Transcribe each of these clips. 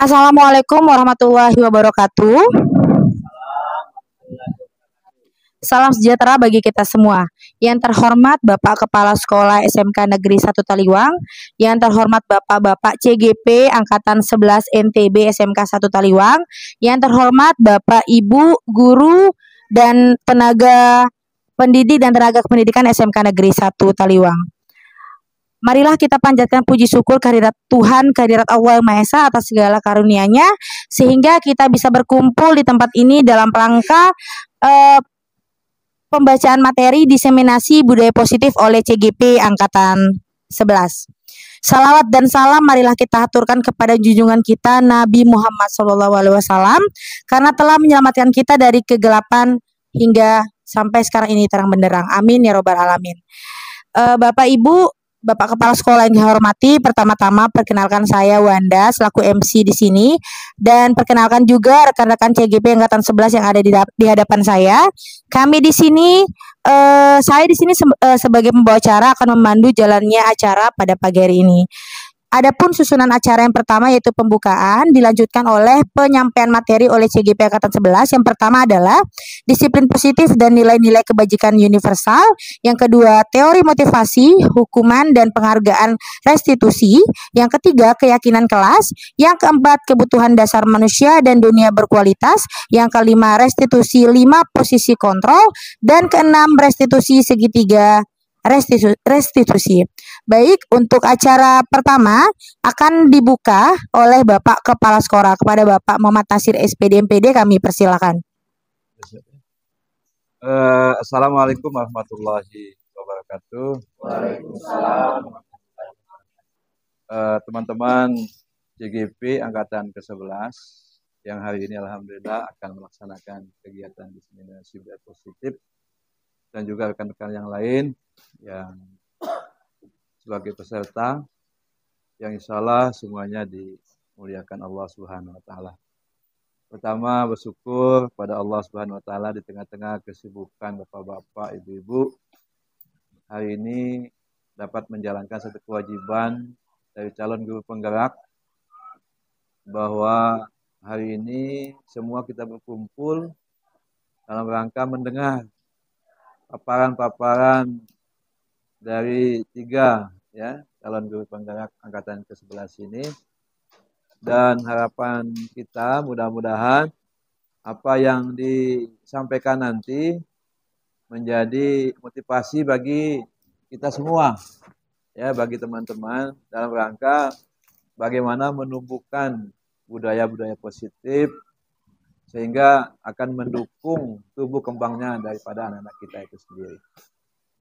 Assalamualaikum warahmatullahi wabarakatuh. Salam sejahtera bagi kita semua. Yang terhormat Bapak Kepala Sekolah SMK Negeri 1 Taliwang, yang terhormat Bapak-Bapak CGP Angkatan 11 NTB SMK 1 Taliwang, yang terhormat Bapak Ibu guru dan tenaga pendidik dan tenaga kependidikan SMK Negeri 1 Taliwang. Marilah kita panjatkan puji syukur kehadirat Tuhan, kehadirat Allah Yang Maha Esa atas segala karunia-Nya, sehingga kita bisa berkumpul di tempat ini dalam rangka pembacaan materi diseminasi budaya positif oleh CGP Angkatan 11. Salawat dan salam marilah kita haturkan kepada junjungan kita Nabi Muhammad SAW, karena telah menyelamatkan kita dari kegelapan hingga sampai sekarang ini terang benderang. Amin ya robbal alamin. Bapak Ibu, Bapak Kepala Sekolah yang dihormati, pertama-tama perkenalkan saya Wanda selaku MC di sini, dan perkenalkan juga rekan-rekan CGP Angkatan 11 yang ada di hadapan saya. Kami di sini, saya di sini sebagai pembawa acara akan memandu jalannya acara pada pagi hari ini. Adapun susunan acara yang pertama yaitu pembukaan, dilanjutkan oleh penyampaian materi oleh CGP Angkatan 11. Yang pertama adalah disiplin positif dan nilai-nilai kebajikan universal. Yang kedua, teori motivasi, hukuman dan penghargaan restitusi. Yang ketiga, keyakinan kelas. Yang keempat, kebutuhan dasar manusia dan dunia berkualitas. Yang kelima, restitusi 5 posisi kontrol. Dan keenam, restitusi segitiga restitusi. Baik, untuk acara pertama akan dibuka oleh Bapak Kepala Sekolah. Kepada Bapak Muhammad Nasir SPD MPD kami persilakan. Assalamualaikum warahmatullahi wabarakatuh. Waalaikumsalam. Teman-teman CGP Angkatan ke-11 yang hari ini alhamdulillah akan melaksanakan kegiatan diseminasi budaya positif, dan juga rekan-rekan yang lain yang sebagai peserta yang insya Allah semuanya dimuliakan Allah Subhanahu wa Ta'ala. Pertama, bersyukur pada Allah Subhanahu wa Ta'ala di tengah-tengah kesibukan bapak-bapak, ibu-ibu, hari ini dapat menjalankan satu kewajiban dari calon guru penggerak, bahwa hari ini semua kita berkumpul dalam rangka mendengar paparan-paparan dari 3 calon guru penggerak angkatan ke-11 ini, dan harapan kita mudah-mudahan apa yang disampaikan nanti menjadi motivasi bagi kita semua, bagi teman-teman dalam rangka bagaimana menumbuhkan budaya-budaya positif sehingga akan mendukung tumbuh kembangnya daripada anak-anak kita itu sendiri.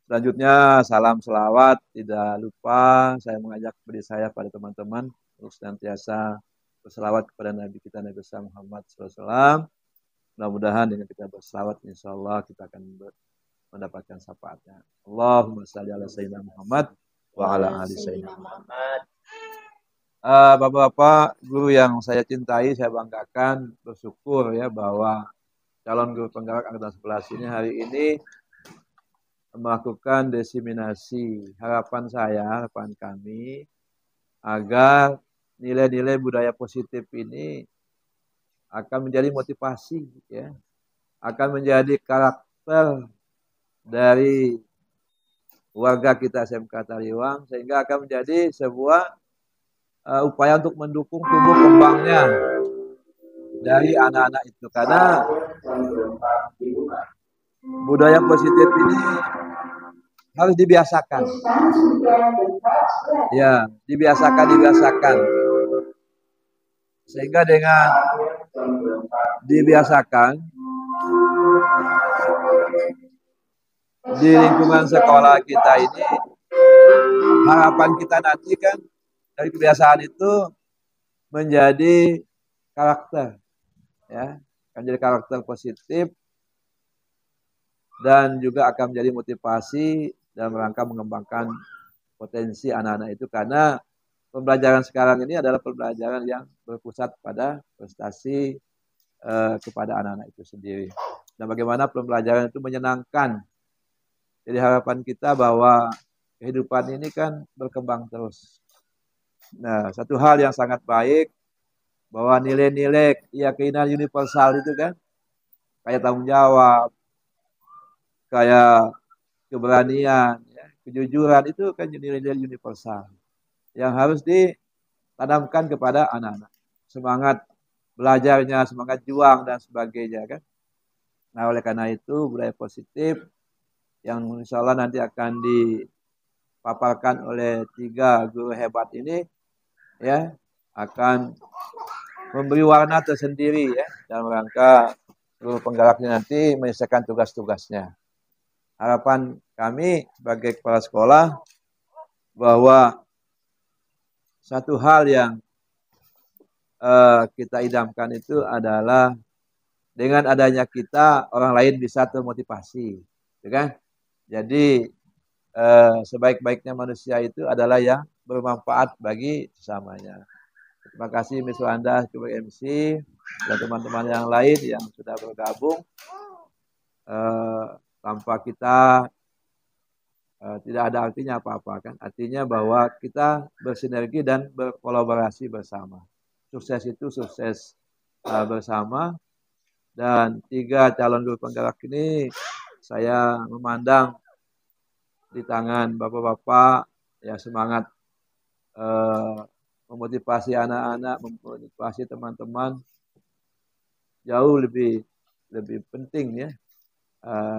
Selanjutnya, salam selawat. Tidak lupa saya mengajak pada teman-teman untuk senantiasa berselawat kepada Nabi kita Nabi Muhammad SAW. Mudah-mudahan dengan kita berselawat, insya Allah kita akan mendapatkan syafaatnya. Allahumma shalli ala sayyidina Muhammad wa ala ali sayyidina Muhammad. Bapak-bapak guru yang saya cintai, saya banggakan, bersyukur bahwa calon guru penggerak angkatan 11 ini hari ini melakukan diseminasi. Harapan kami agar nilai-nilai budaya positif ini akan menjadi motivasi, akan menjadi karakter dari warga kita SMK Taliwang, sehingga akan menjadi sebuah upaya untuk mendukung tumbuh kembangnya dari anak-anak itu, karena budaya positif ini harus dibiasakan. Dibiasakan. Sehingga dengan dibiasakan di lingkungan sekolah kita ini, harapan kita nanti kan dari kebiasaan itu menjadi karakter, akan jadi karakter positif, dan juga akan menjadi motivasi dalam rangka mengembangkan potensi anak-anak itu, karena pembelajaran sekarang ini adalah pembelajaran yang berpusat pada prestasi kepada anak-anak itu sendiri, dan bagaimana pembelajaran itu menyenangkan. Jadi harapan kita bahwa kehidupan ini kan berkembang terus. Nah, satu hal yang sangat baik bahwa nilai-nilai keyakinan universal itu kan, kayak tanggung jawab, kayak keberanian, ya, kejujuran, itu kan nilai-nilai universal yang harus ditanamkan kepada anak-anak. Semangat belajarnya, semangat juang dan sebagainya kan. Nah, oleh karena itu budaya positif yang insya Allah nanti akan dipaparkan oleh 3 guru hebat ini, ya, akan memberi warna tersendiri ya dalam rangka guru penggeraknya nanti menyelesaikan tugas-tugasnya. Harapan kami sebagai kepala sekolah bahwa satu hal yang kita idamkan itu adalah dengan adanya kita, orang lain bisa termotivasi, ya kan? Jadi sebaik-baiknya manusia itu adalah yang bermanfaat bagi sesamanya. Terima kasih Miss Wanda sebagai MC dan teman-teman yang lain yang sudah bergabung. Tanpa kita tidak ada artinya apa-apa kan? Artinya bahwa kita bersinergi dan berkolaborasi bersama. Sukses itu sukses bersama. Dan 3 calon guru penggerak ini saya memandang di tangan bapak-bapak ya, semangat memotivasi anak-anak, memotivasi teman-teman jauh lebih penting ya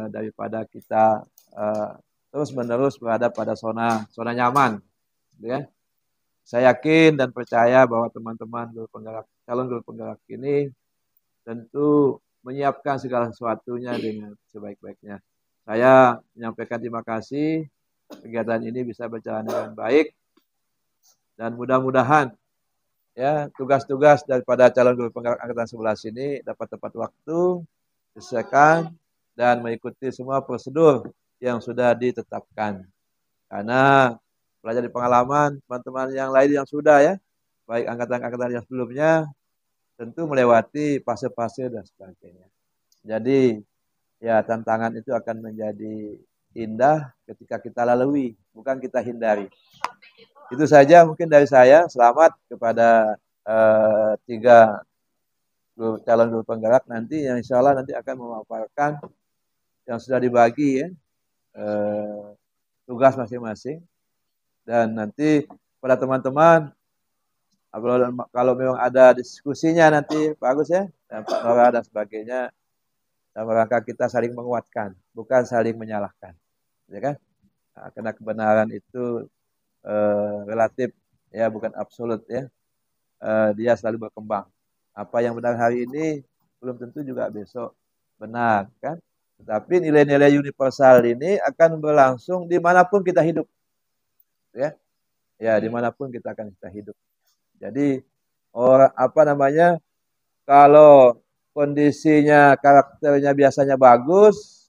daripada kita terus-menerus berada pada zona nyaman, ya. Saya yakin dan percaya bahwa teman-teman guru penggerak, calon guru penggerak ini tentu menyiapkan segala sesuatunya dengan sebaik-baiknya. Saya menyampaikan terima kasih, kegiatan ini bisa berjalan dengan baik dan mudah-mudahan ya tugas-tugas daripada calon guru penggerak angkatan 11 ini dapat tepat waktu, diselesaikan dan mengikuti semua prosedur yang sudah ditetapkan. Karena belajar di pengalaman teman-teman yang lain yang sudah ya, baik angkatan-angkatan yang sebelumnya, tentu melewati fase-fase dan sebagainya. Jadi ya tantangan itu akan menjadi indah ketika kita lalui, bukan kita hindari. Itu saja mungkin dari saya. Selamat kepada 3 calon guru penggerak nanti yang insya Allah nanti akan memaparkan yang sudah dibagi ya tugas masing-masing. Dan nanti pada teman-teman kalau memang ada diskusinya nanti bagus ya, dan Pak Nora dan sebagainya, dalam rangka kita saling menguatkan, bukan saling menyalahkan, ya kan? Nah, karena kebenaran itu relatif ya, bukan absolut ya. Dia selalu berkembang. Apa yang benar hari ini belum tentu juga besok benar kan? Tetapi nilai-nilai universal ini akan berlangsung dimanapun kita hidup, ya dimanapun kita hidup. Jadi kalau kondisinya karakternya biasanya bagus,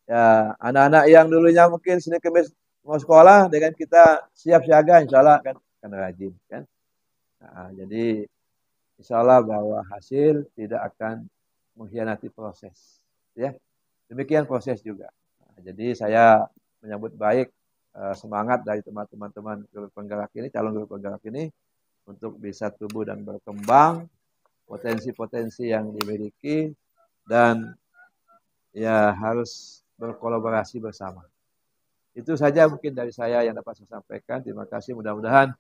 ya anak-anak yang dulunya mungkin Senin Kemis mau sekolah dengan kita siap siaga, insya Allah kan rajin kan. Nah, jadi insya Allah bahwa hasil tidak akan mengkhianati proses, ya. Demikian proses juga. Nah, jadi saya menyambut baik semangat dari teman-teman guru penggerak ini, calon guru penggerak ini untuk bisa tumbuh dan berkembang, potensi-potensi yang dimiliki, dan ya harus berkolaborasi bersama. Itu saja mungkin dari saya yang dapat saya sampaikan. Terima kasih. Mudah-mudahan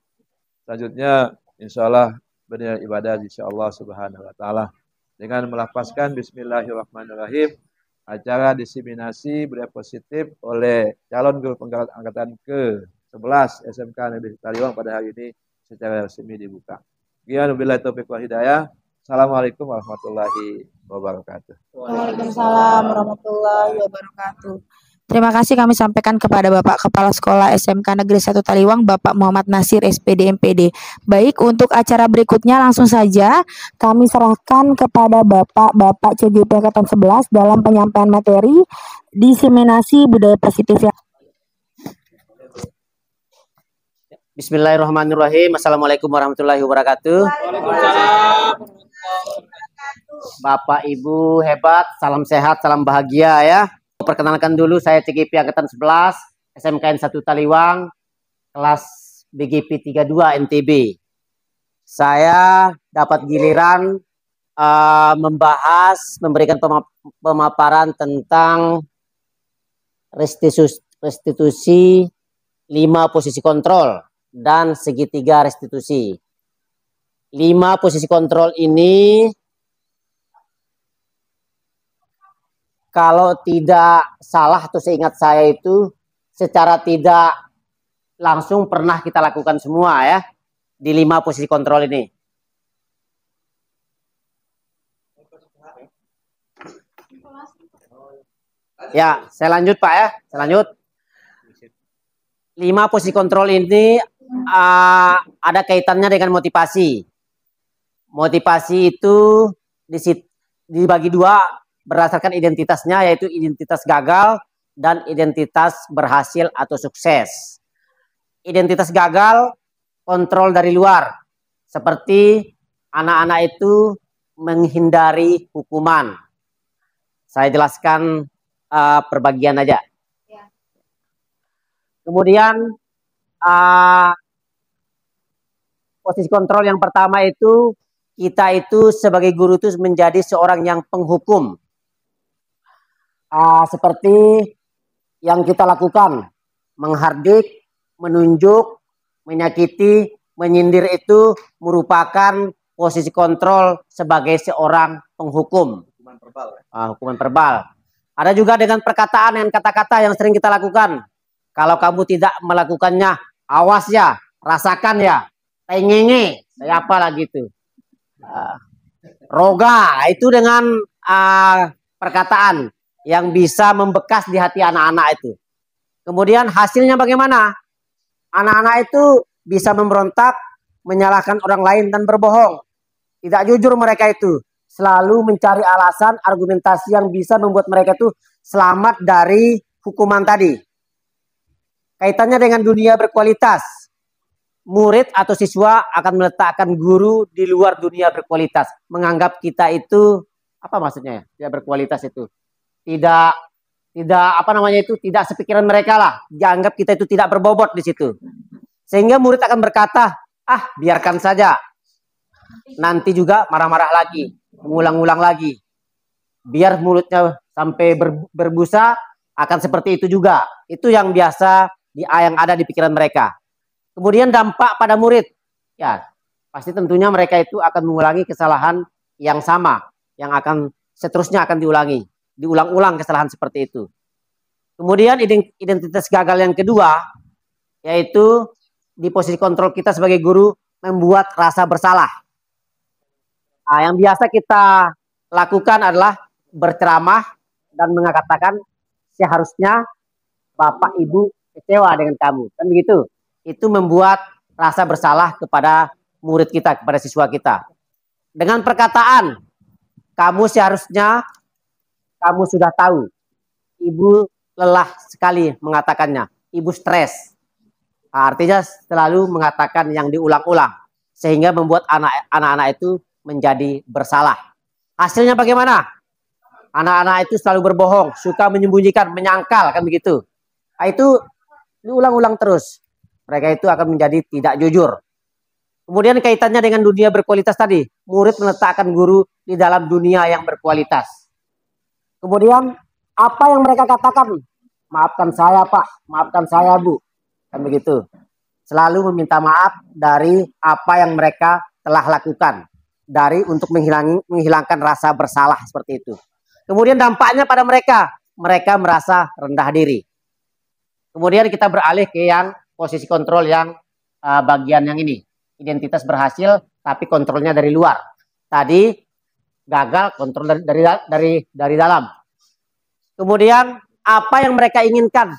selanjutnya insya Allah bernilai ibadah insya Allah subhanahu wa ta'ala. Dengan melafazkan bismillahirrahmanirrahim, acara diseminasi budaya positif oleh calon guru penggerak angkatan ke-11 SMK Negeri Taliwang pada hari ini secara resmi dibuka. Wabillahi taufiq wal hidayah. Assalamualaikum warahmatullahi wabarakatuh. Waalaikumsalam warahmatullahi wabarakatuh. Terima kasih kami sampaikan kepada Bapak Kepala Sekolah SMK Negeri 1 Taliwang, Bapak Muhammad Nasir, SPD MPD. Baik, untuk acara berikutnya langsung saja kami serahkan kepada Bapak CGP Angkatan 11 dalam penyampaian materi diseminasi budaya positif. Bismillahirrahmanirrahim. Assalamualaikum warahmatullahi wabarakatuh. Bapak Ibu hebat, salam sehat, salam bahagia ya. Perkenalkan dulu, saya CGP Angkatan 11 SMKN 1 Taliwang, kelas BGP 32 NTB. saya dapat giliran memberikan pemaparan tentang restitusi 5 posisi kontrol dan segitiga restitusi. 5 posisi kontrol ini kalau tidak salah atau seingat saya itu secara tidak langsung pernah kita lakukan semua ya di 5 posisi kontrol ini. Ya, saya lanjut Pak ya, saya lanjut. 5 posisi kontrol ini ada kaitannya dengan motivasi. Motivasi itu dibagi 2 berdasarkan identitasnya, yaitu identitas gagal dan identitas berhasil atau sukses. Identitas gagal kontrol dari luar, seperti anak-anak itu menghindari hukuman. Saya jelaskan perbagian aja. Kemudian posisi kontrol yang pertama itu kita itu sebagai guru itu menjadi seorang yang penghukum. Seperti yang kita lakukan, menghardik, menunjuk, menyakiti, menyindir itu merupakan posisi kontrol sebagai seorang penghukum. Hukuman verbal. Hukuman verbal. Ada juga dengan perkataan dan kata-kata yang sering kita lakukan. Kalau kamu tidak melakukannya, awas ya, rasakan ya, tengenge, kayak apa lagi itu. Roga, itu dengan perkataan yang bisa membekas di hati anak-anak itu. Kemudian hasilnya bagaimana? Anak-anak itu bisa memberontak, menyalahkan orang lain dan berbohong. Tidak jujur mereka itu. Selalu mencari alasan, argumentasi yang bisa membuat mereka itu selamat dari hukuman tadi. Kaitannya dengan dunia berkualitas. Murid atau siswa akan meletakkan guru di luar dunia berkualitas. Menganggap kita itu, apa maksudnya ya? Tidak berkualitas itu. Tidak apa namanya itu, tidak sepikiran mereka lah. Dianggap kita itu tidak berbobot di situ. Sehingga murid akan berkata, biarkan saja. Nanti juga marah-marah lagi, mengulang-ulang lagi. Biar mulutnya sampai berbusa, akan seperti itu juga. Itu yang biasa yang ada di pikiran mereka. Kemudian dampak pada murid. Ya, pasti tentunya mereka itu akan mengulangi kesalahan yang sama, yang akan seterusnya akan diulangi. Diulang-ulang kesalahan seperti itu. Kemudian identitas gagal yang kedua, yaitu di posisi kontrol kita sebagai guru, membuat rasa bersalah. Yang biasa kita lakukan adalah berceramah dan mengatakan seharusnya Bapak Ibu kecewa dengan kamu. Kan begitu? Itu membuat rasa bersalah kepada murid kita, kepada siswa kita. Dengan perkataan, kamu seharusnya, kamu sudah tahu, Ibu lelah sekali mengatakannya, Ibu stres. Artinya selalu mengatakan yang diulang-ulang, sehingga membuat anak-anak itu menjadi bersalah. Hasilnya bagaimana? Anak-anak itu selalu berbohong, suka menyembunyikan, menyangkal, kan begitu. Itu diulang-ulang terus. Mereka itu akan menjadi tidak jujur. Kemudian kaitannya dengan dunia berkualitas tadi. Murid meletakkan guru di dalam dunia yang berkualitas. Kemudian apa yang mereka katakan? Maafkan saya Pak, maafkan saya Bu. Kan begitu. Selalu meminta maaf dari apa yang mereka telah lakukan. Untuk menghilangkan rasa bersalah seperti itu. Kemudian dampaknya pada mereka. Mereka merasa rendah diri. Kemudian kita beralih ke yang posisi kontrol yang bagian yang ini. Identitas berhasil tapi kontrolnya dari luar. Tadi gagal, kontrol dari dalam. Kemudian apa yang mereka inginkan?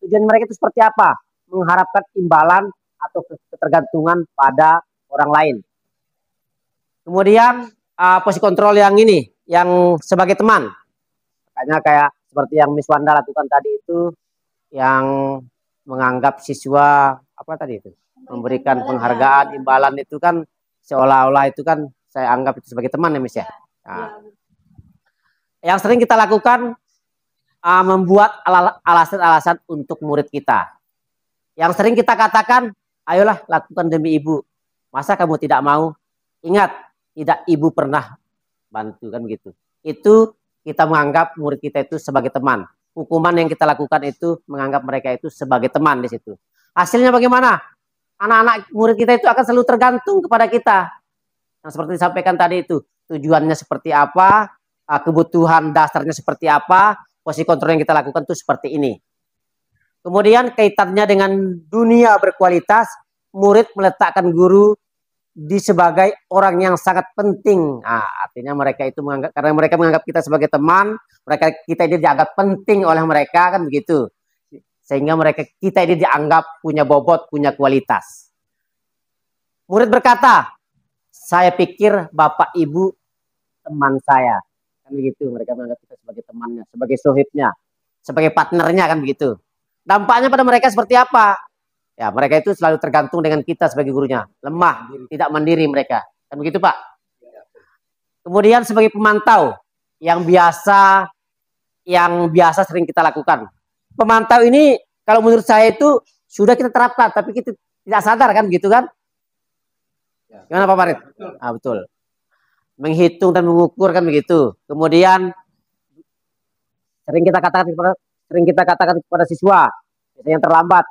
Tujuan mereka itu seperti apa? Mengharapkan imbalan atau ketergantungan pada orang lain. Kemudian posisi kontrol yang ini, yang sebagai teman. Makanya kayak seperti yang Miss Wanda lakukan tadi itu, yang menganggap siswa apa tadi itu, memberikan penghargaan, imbalan itu kan seolah-olah itu kan saya anggap itu sebagai teman ya Miss ya. Nah, yang sering kita lakukan membuat alasan-alasan untuk murid kita. Yang sering kita katakan, ayolah lakukan demi ibu, Masa kamu tidak mau? Ingat, tidak ibu pernah bantu kan begitu. Itu kita menganggap murid kita itu sebagai teman. Hukuman yang kita lakukan itu menganggap mereka itu sebagai teman di situ. Hasilnya bagaimana? Anak-anak murid kita itu akan selalu tergantung kepada kita. Yang seperti disampaikan tadi itu, tujuannya seperti apa, kebutuhan dasarnya seperti apa, posisi kontrol yang kita lakukan itu seperti ini. Kemudian kaitannya dengan dunia berkualitas, murid meletakkan guru di sebagai orang yang sangat penting. Nah, artinya mereka itu menganggap, karena mereka menganggap kita sebagai teman, kita ini dianggap penting oleh mereka kan begitu. Sehingga kita ini dianggap punya bobot, punya kualitas. Murid berkata, saya pikir Bapak Ibu teman saya. Kan begitu, mereka menganggap kita sebagai temannya, sebagai sohibnya, sebagai partnernya kan begitu. Dampaknya pada mereka seperti apa? Ya, mereka itu selalu tergantung dengan kita sebagai gurunya. Lemah, tidak mandiri mereka. Kan begitu, Pak? Kemudian sebagai pemantau yang biasa sering kita lakukan. Pemantau ini kalau menurut saya itu sudah kita terapkan, tapi kita tidak sadar kan gitu kan? Gimana Pak Farid? Ah, betul. Menghitung dan mengukur kan begitu. Kemudian sering kita katakan kepada siswa yang terlambat,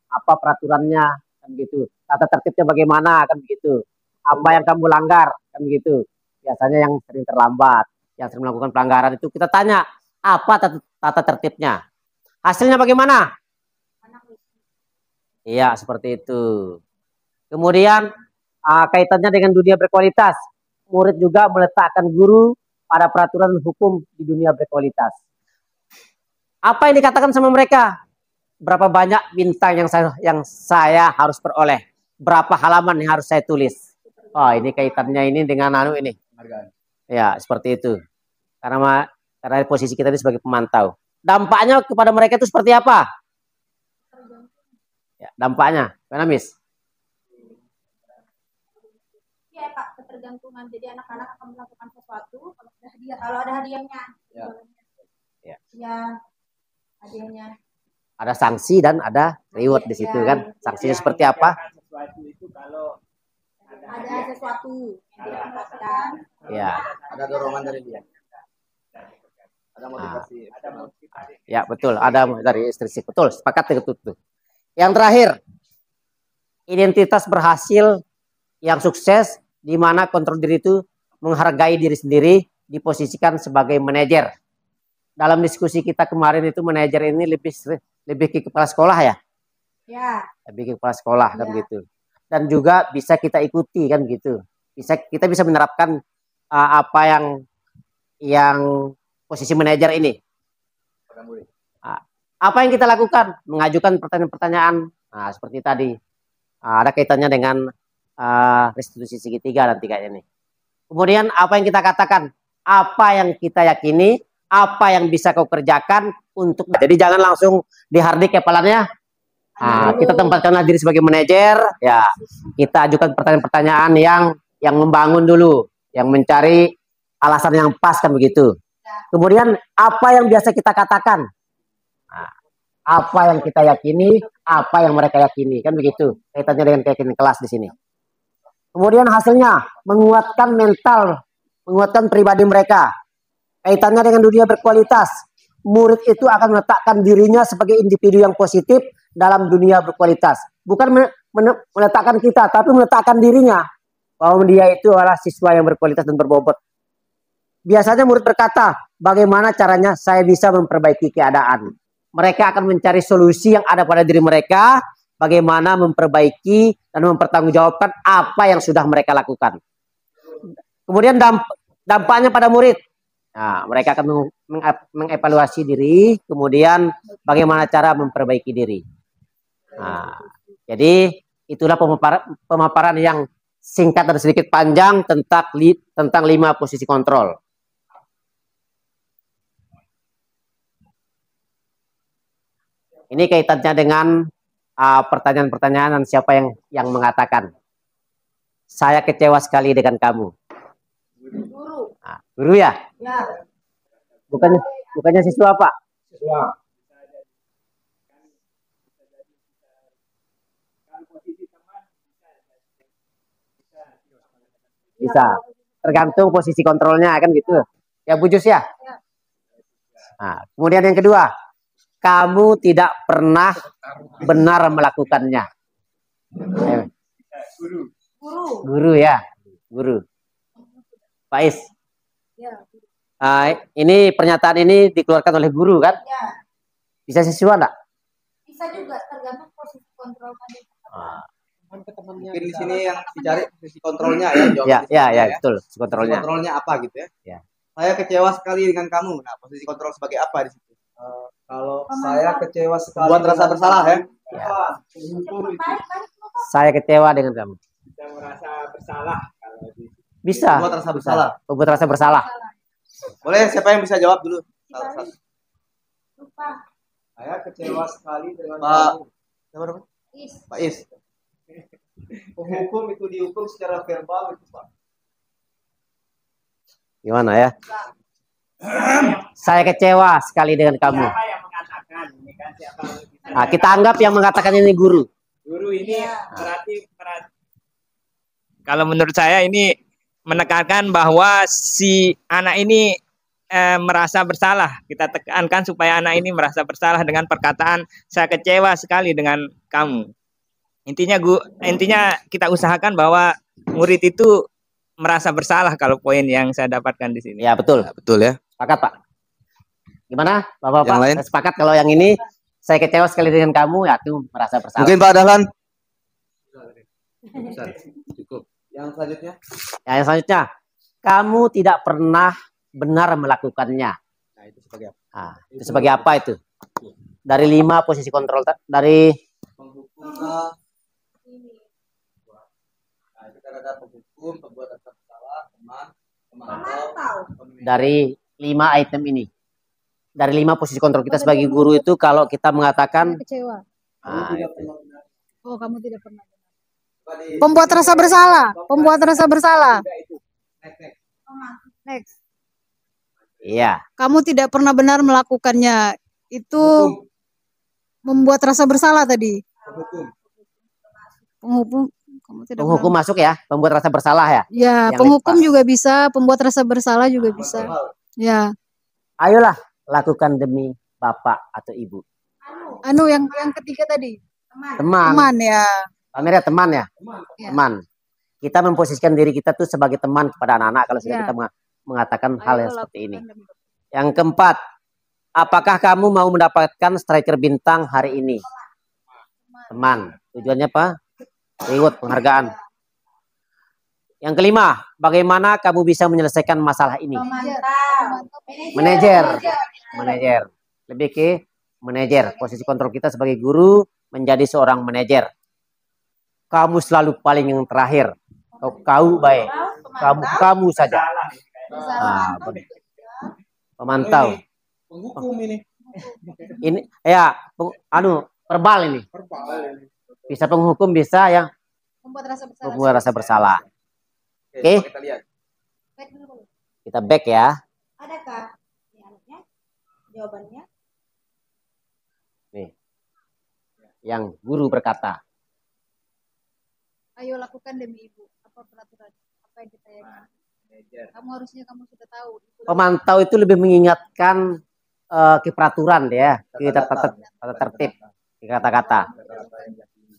apa peraturannya kan begitu. Tata tertibnya bagaimana kan begitu. Apa yang kamu langgar kan begitu. Biasanya yang sering terlambat, yang sering melakukan pelanggaran itu kita tanya, apa tata tertibnya? Hasilnya bagaimana? Iya, seperti itu. Kemudian kaitannya dengan dunia berkualitas. Murid juga meletakkan guru pada peraturan hukum di dunia berkualitas. Apa yang dikatakan sama mereka? Berapa banyak bintang yang saya harus peroleh? Berapa halaman yang harus saya tulis? Oh, ini kaitannya ini dengan ini. Ya, seperti itu. Karena posisi kita ini sebagai pemantau. Dampaknya kepada mereka itu seperti apa? Ya, dampaknya, mana Miss? Ya Pak, ketergantungan. Jadi anak-anak akan melakukan sesuatu kalau ada hadiahnya. Ya, hadiahnya. Ada sanksi dan ada reward di situ kan? Sanksinya seperti apa? Ada sesuatu yang dia lakukan. Ya. Ada dorongan dari dia. Ada motivasi. Ya betul, ada dari ekstrinsik. Betul, sepakat itu. Yang terakhir, identitas berhasil yang sukses di mana kontrol diri itu menghargai diri sendiri, diposisikan sebagai manajer. Dalam diskusi kita kemarin itu manajer ini lebih ke kepala sekolah ya? Ya. Lebih ke kepala sekolah kan gitu. Dan juga bisa kita ikuti kan gitu. Kita bisa menerapkan apa yang posisi manajer ini. Apa yang kita lakukan? Mengajukan pertanyaan-pertanyaan. Nah, seperti tadi. Ada kaitannya dengan restitusi segitiga nanti kayaknya nih. Kemudian apa yang kita katakan? Apa yang kita yakini? Apa yang bisa kau kerjakan untuk. Jadi jangan langsung dihardik kepalanya. Kita tempatkanlah diri sebagai manajer. Ya, kita ajukan pertanyaan-pertanyaan yang membangun dulu, yang mencari alasan yang pas kan begitu. Kemudian apa yang biasa kita katakan? Apa yang kita yakini, apa yang mereka yakini, kan begitu. Kaitannya dengan keyakinan kelas di sini. Kemudian hasilnya menguatkan mental, menguatkan pribadi mereka. Kaitannya dengan dunia berkualitas. Murid itu akan meletakkan dirinya sebagai individu yang positif dalam dunia berkualitas. Bukan meletakkan kita, tapi meletakkan dirinya bahwa dia itu adalah siswa yang berkualitas dan berbobot. Biasanya murid berkata, bagaimana caranya saya bisa memperbaiki keadaan? Mereka akan mencari solusi yang ada pada diri mereka, bagaimana memperbaiki dan mempertanggungjawabkan apa yang sudah mereka lakukan. Kemudian dampaknya pada murid. Nah, mereka akan mengevaluasi diri, kemudian bagaimana cara memperbaiki diri. Nah, jadi itulah pemaparan yang singkat dan sedikit panjang tentang 5 posisi kontrol. Ini kaitannya dengan pertanyaan-pertanyaan dan siapa yang mengatakan. Saya kecewa sekali dengan kamu. Guru. Guru ya? Ya. Bukannya siswa Pak? Siswa. Bisa. Tergantung posisi kontrolnya kan gitu. Ya Bu Jus ya. Nah, kemudian yang kedua, kamu tidak pernah benar melakukannya. Guru ya, guru. Pak Is. Ini pernyataan ini dikeluarkan oleh guru kan? Bisa sesuai enggak? Bisa juga tergantung posisi kontrol tadi. Mungkin di sini yang dicari posisi kontrolnya ya. Ya, betul. Kontrolnya. Kontrolnya apa gitu ya? Ya. Saya kecewa sekali dengan kamu. Nah, posisi kontrol sebagai apa di situ? Kalau saya kecewa sekali, buat rasa bersalah ya. Saya kecewa dengan kamu. Bisa merasa bersalah kalau di Bisa. Membuat rasa bersalah. Membuat rasa bersalah. Boleh, siapa yang bisa jawab dulu? Lupa. Saya kecewa sekali dengan kamu. Siapa namanya? Pak Is. Penghukum itu dihukum secara verbal itu Pak. Gimana ya? Saya kecewa sekali dengan kamu. Siapa yang mengatakan? Ini kan siapa? Nah, kita anggap yang mengatakan ini guru. Guru ini berarti kalau menurut saya ini menekankan bahwa si anak ini merasa bersalah. Kita tekankan supaya anak ini merasa bersalah dengan perkataan saya kecewa sekali dengan kamu. Intinya kita usahakan bahwa murid itu merasa bersalah kalau poin yang saya dapatkan di sini. Ya, betul. Betul ya. Sepakat, Pak. Gimana, Bapak-bapak? Yang lain? Saya sepakat kalau yang ini saya kecewa sekali dengan kamu, ya itu merasa bersalah. Mungkin Pak Dahlan. Cukup. Yang selanjutnya? Ya, yang selanjutnya, kamu tidak pernah benar melakukannya. Nah, itu sebagai apa? Nah, itu sebagai apa itu? Dari 5 posisi kontrol dari Penghukum nah, itu kan ada penghukum, pembuat rasa bersalah, teman, pemantau, dari 5 item ini. Dari 5 posisi kontrol kita sebagai guru itu kalau kita mengatakan Kecewa. nah, Oh, kamu tidak pernah. Pembuat rasa bersalah. Pembuat rasa bersalah. Next. iya, Kamu tidak pernah benar melakukannya. Itu membuat rasa bersalah tadi. penghukum. Penghukum. Kamu tidak penghukum masuk ya, pembuat rasa bersalah ya. Ya, Yang penghukum lepas. juga bisa, pembuat rasa bersalah juga bisa. Ya. Ayolah, lakukan demi bapak atau ibu. Anu yang ketiga tadi. Teman. Teman ya. Pamer ya teman ya. Ya. Teman. Kita memposisikan diri kita tuh sebagai teman kepada anak-anak kalau sudah Ya. kita mengatakan hal yang Ayo seperti ini. lakukan demi- Yang keempat, apakah kamu mau mendapatkan striker bintang hari ini? Teman. Tujuannya apa? Reward, penghargaan. Yang kelima, bagaimana kamu bisa menyelesaikan masalah ini? Manajer. Manajer. Lebih ke manajer. Posisi kontrol kita sebagai guru menjadi seorang manajer. Kamu selalu paling yang terakhir. Kau baik. Kamu saja. Nah, pemantau. Penghukum ini. Ini ya, verbal ini. Bisa penghukum, bisa yang Membuat rasa bersalah. membuat rasa bersalah. Oke. Coba kita lihat. Baik dulu. Kita back ya. Adakah dialognya? Jawabannya? Nih. Yang guru berkata, Ayo lakukan demi ibu. Apa peraturan? Apa yang kita yang kamu harusnya kamu sudah tahu. pemantau itu lebih mengingatkan ke peraturan ya, ke tata tertib, ke kata-kata.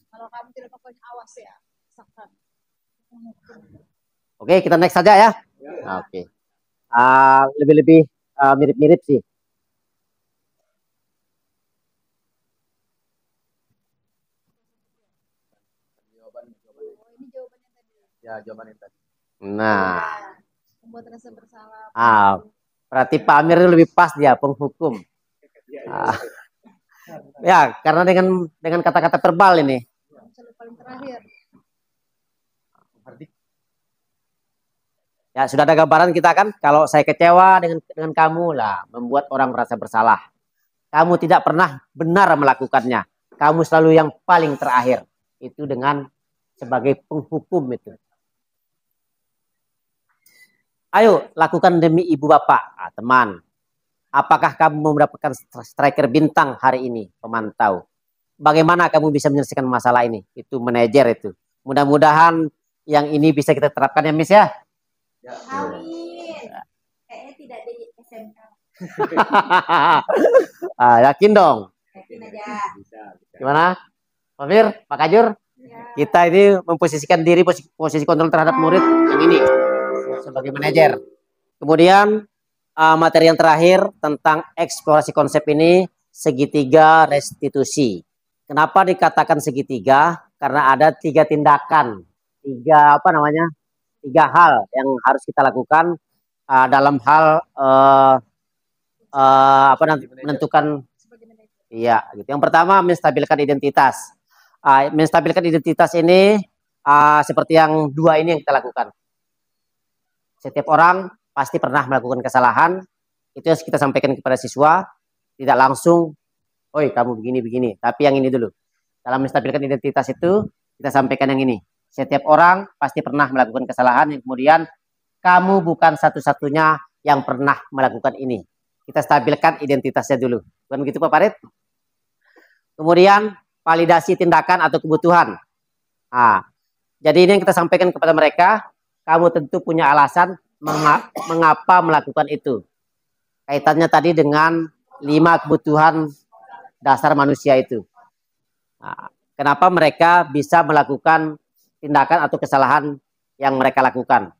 Kalau kamu tidak pokoknya awas ya. Saksan. Oke, kita next saja ya. Oke. Lebih-lebih mirip-mirip sih. Ini jawabannya tadi. Ya, jawaban yang tadi. Nah, Membuat rasa bersalah. berarti Pak Amir itu lebih pas dia penghukum. Ya, karena dengan kata-kata verbal ini. Selalu paling terakhir. Ya, sudah ada gambaran kita kan, kalau saya kecewa dengan kamu lah, membuat orang merasa bersalah. Kamu tidak pernah benar melakukannya. Kamu selalu yang paling terakhir. Itu dengan sebagai penghukum itu. Ayo, lakukan demi ibu bapak, teman. Apakah kamu mau mendapatkan striker bintang hari ini, pemantau? Bagaimana kamu bisa menyelesaikan masalah ini? Itu manajer itu. Mudah-mudahan yang ini bisa kita terapkan ya, Miss ya. Amin. Kayaknya tidak di SMK. Yakin dong. Yakin aja. Gimana? Pak Fir, Pak Kajur? Kita ini memposisikan diri posisi kontrol terhadap murid yang ini sebagai manajer. Kemudian materi yang terakhir tentang eksplorasi konsep ini, segitiga restitusi. Kenapa dikatakan segitiga? Karena ada 3 tindakan, 3 hal yang harus kita lakukan dalam hal menentukan. Iya, gitu. Yang pertama, menstabilkan identitas. Menstabilkan identitas ini seperti yang 2 ini yang kita lakukan. Setiap orang pasti pernah melakukan kesalahan, itu yang kita sampaikan kepada siswa, tidak langsung, oi kamu begini-begini, tapi yang ini dulu. Dalam menstabilkan identitas itu, kita sampaikan yang ini. Setiap orang pasti pernah melakukan kesalahan, yang kemudian kamu bukan satu-satunya yang pernah melakukan ini. Kita stabilkan identitasnya dulu. Bukan begitu Pak Farid? Kemudian validasi tindakan atau kebutuhan. Jadi ini yang kita sampaikan kepada mereka, kamu tentu punya alasan mengapa melakukan itu. Kaitannya tadi dengan 5 kebutuhan dasar manusia itu. Kenapa mereka bisa melakukan tindakan atau kesalahan yang mereka lakukan.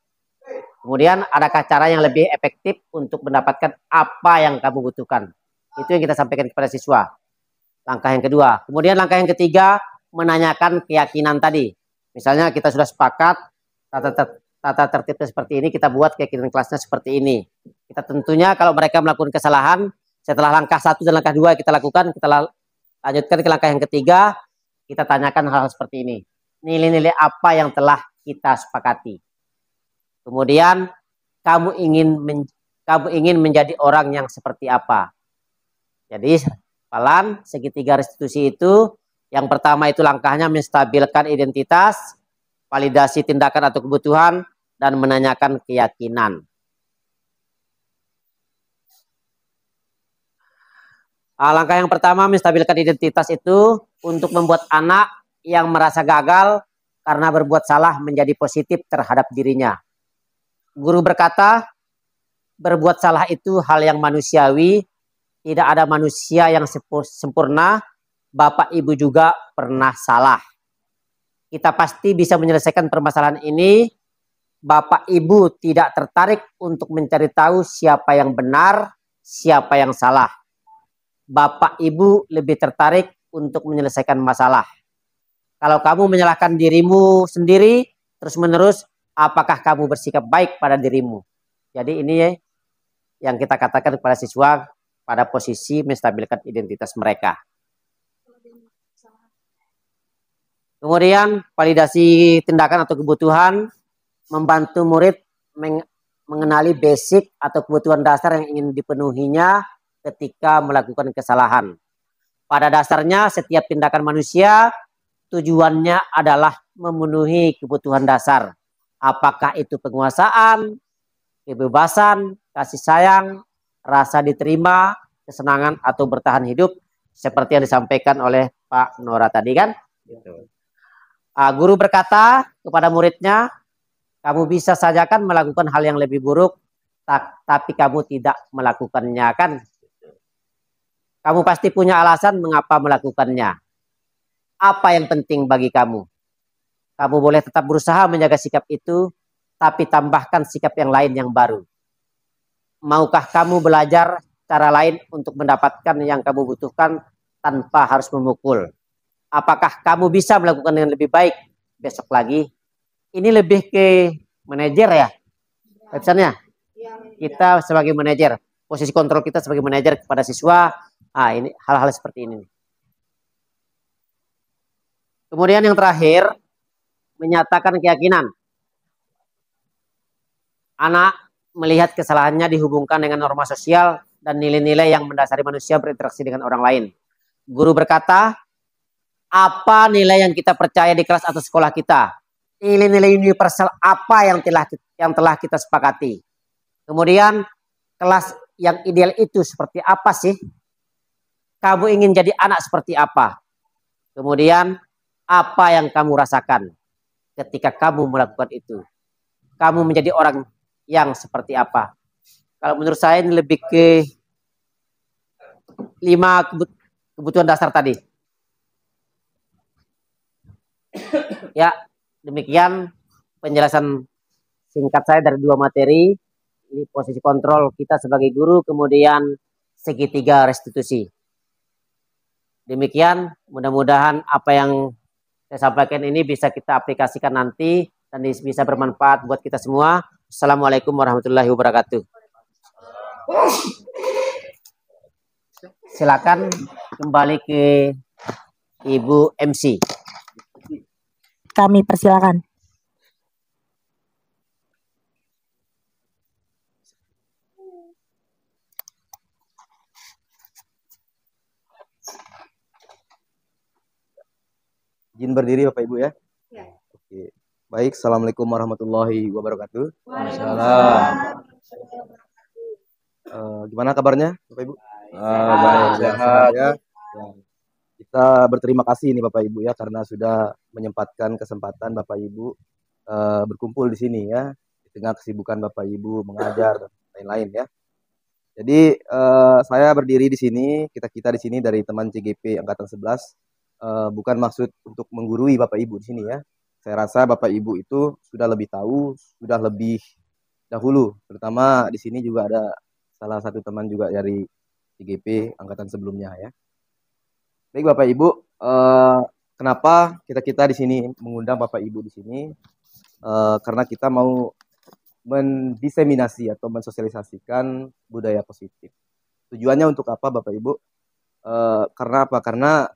Kemudian adakah cara yang lebih efektif untuk mendapatkan apa yang kamu butuhkan. Itu yang kita sampaikan kepada siswa. Langkah yang kedua. Kemudian langkah yang ketiga, menanyakan keyakinan tadi. Misalnya kita sudah sepakat tata tertibnya seperti ini, kita buat keyakinan kelasnya seperti ini. Kita tentunya kalau mereka melakukan kesalahan, setelah langkah 1 dan langkah 2 kita lakukan, kita lanjutkan ke langkah yang ketiga, kita tanyakan hal-hal seperti ini. Nilai-nilai apa yang telah kita sepakati. Kemudian kamu ingin menjadi orang yang seperti apa. Jadi pelan segitiga restitusi itu, yang pertama itu langkahnya menstabilkan identitas, validasi tindakan atau kebutuhan, dan menanyakan keyakinan. Langkah yang pertama menstabilkan identitas itu untuk membuat anak yang merasa gagal karena berbuat salah menjadi positif terhadap dirinya. Guru berkata, berbuat salah itu hal yang manusiawi, tidak ada manusia yang sempurna, Bapak Ibu juga pernah salah. Kita pasti bisa menyelesaikan permasalahan ini. Bapak Ibu tidak tertarik untuk mencari tahu siapa yang benar, siapa yang salah. Bapak Ibu lebih tertarik untuk menyelesaikan masalah. Kalau kamu menyalahkan dirimu sendiri, terus-menerus, apakah kamu bersikap baik pada dirimu? Jadi ini yang kita katakan kepada siswa pada posisi menstabilkan identitas mereka. Kemudian validasi tindakan atau kebutuhan, membantu murid mengenali basic atau kebutuhan dasar yang ingin dipenuhinya ketika melakukan kesalahan. Pada dasarnya setiap tindakan manusia tujuannya adalah memenuhi kebutuhan dasar. Apakah itu penguasaan, kebebasan, kasih sayang, rasa diterima, kesenangan, atau bertahan hidup, seperti yang disampaikan oleh Pak Nora tadi kan? Guru berkata kepada muridnya, kamu bisa saja kan melakukan hal yang lebih buruk, tapi kamu tidak melakukannya kan? Kamu pasti punya alasan mengapa melakukannya. Apa yang penting bagi kamu? Kamu boleh tetap berusaha menjaga sikap itu, tapi tambahkan sikap yang lain yang baru. Maukah kamu belajar cara lain untuk mendapatkan yang kamu butuhkan tanpa harus memukul? Apakah kamu bisa melakukan dengan lebih baik besok lagi? Ini lebih ke manajer ya. Pesannya, kita sebagai manajer, posisi kontrol kita sebagai manajer kepada siswa, ini hal-hal seperti ini. Kemudian yang terakhir, menyatakan keyakinan. Anak melihat kesalahannya dihubungkan dengan norma sosial dan nilai-nilai yang mendasari manusia berinteraksi dengan orang lain. Guru berkata, apa nilai yang kita percaya di kelas atau sekolah kita? Nilai-nilai universal apa yang telah kita sepakati? Kemudian kelas yang ideal itu seperti apa sih? Kamu ingin jadi anak seperti apa? Kemudian apa yang kamu rasakan ketika kamu melakukan itu? Kamu menjadi orang yang seperti apa. Kalau menurut saya ini lebih ke 5 kebutuhan dasar tadi. Ya, demikian penjelasan singkat saya dari 2 materi. Ini posisi kontrol kita sebagai guru, kemudian segitiga restitusi. Demikian, mudah-mudahan apa yang saya sampaikan ini bisa kita aplikasikan nanti dan bisa bermanfaat buat kita semua. Assalamualaikum warahmatullahi wabarakatuh. Silakan kembali ke Ibu MC. Kami persilakan. Izin berdiri Bapak Ibu ya. Ya. Oke. Baik, Assalamualaikum warahmatullahi wabarakatuh. Waalaikumsalam. Gimana kabarnya Bapak Ibu? Baik, sehat ya. Kita berterima kasih nih Bapak Ibu ya karena sudah menyempatkan kesempatan Bapak Ibu berkumpul di sini ya di tengah kesibukan Bapak Ibu mengajar dan lain-lain ya. Jadi saya berdiri di sini, kita di sini dari teman CGP angkatan 11 bukan maksud untuk menggurui Bapak Ibu di sini ya. Saya rasa Bapak Ibu itu sudah lebih tahu, sudah lebih dahulu. Terutama di sini juga ada salah satu teman juga dari CGP angkatan sebelumnya ya. Baik Bapak Ibu, kenapa kita di sini mengundang Bapak Ibu di sini? Karena kita mau mendiseminasi atau mensosialisasikan budaya positif. Tujuannya untuk apa Bapak Ibu? Karena apa? Karena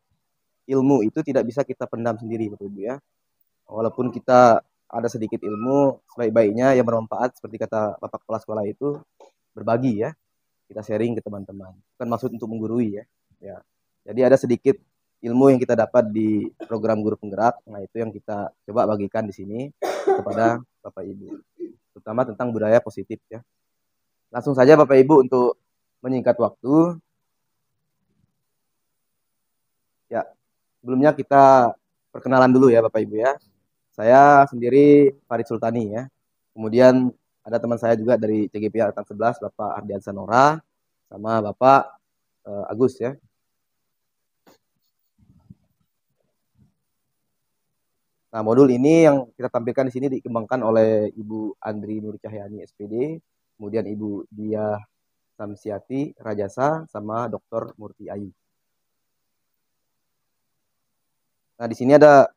ilmu itu tidak bisa kita pendam sendiri Bapak Ibu ya. Walaupun kita ada sedikit ilmu, sebaik-baiknya yang bermanfaat seperti kata Bapak Kepala Sekolah itu berbagi ya. Kita sharing ke teman-teman. Bukan maksud untuk menggurui ya. Jadi ada sedikit ilmu yang kita dapat di program guru penggerak. Nah, itu yang kita coba bagikan di sini kepada Bapak Ibu. Terutama tentang budaya positif ya. Langsung saja Bapak Ibu untuk menyingkat waktu. Ya, sebelumnya kita perkenalan dulu ya Bapak Ibu ya. Saya sendiri Farid Sultani ya. Kemudian ada teman saya juga dari CGP angkatan 11 Bapak Ardian Sanora sama Bapak Agus ya. Nah, modul ini yang kita tampilkan di sini dikembangkan oleh Ibu Andri Nur Cahyani SPD, kemudian Ibu Diah Samsiati Rajasa sama Dr. Murti Ayu. Nah, di sini ada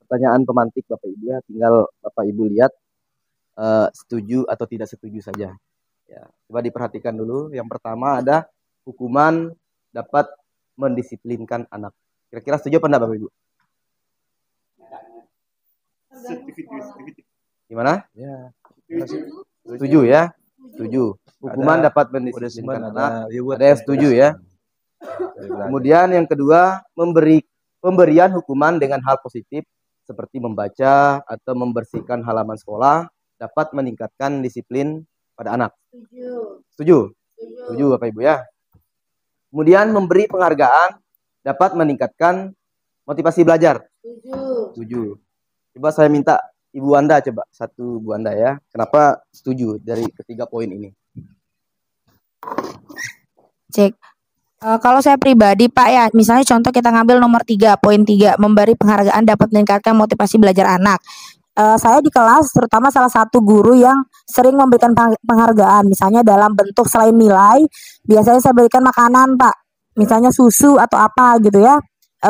pertanyaan pemantik Bapak Ibu ya, tinggal Bapak Ibu lihat setuju atau tidak setuju saja. Ya, coba diperhatikan dulu. Yang pertama ada hukuman dapat mendisiplinkan anak. Kira-kira setuju apa enggak Bapak Ibu? Gimana? Ya. Setuju ya? Setuju. Hukuman dapat mendisiplinkan anak. Ada yang setuju ya? Kemudian yang kedua, pemberian hukuman dengan hal positif seperti membaca atau membersihkan halaman sekolah dapat meningkatkan disiplin pada anak. Setuju? Setuju Bapak Ibu ya? Kemudian memberi penghargaan dapat meningkatkan motivasi belajar. Setuju. Coba saya minta Ibu Anda coba satu Bu Anda ya. Kenapa setuju dari ketiga poin ini? Cek. Kalau saya pribadi Pak ya, misalnya contoh kita ngambil nomor 3, poin 3, memberi penghargaan dapat meningkatkan motivasi belajar anak. Saya di kelas terutama salah satu guru yang sering memberikan penghargaan, misalnya dalam bentuk selain nilai, biasanya saya berikan makanan Pak, misalnya susu atau apa gitu ya,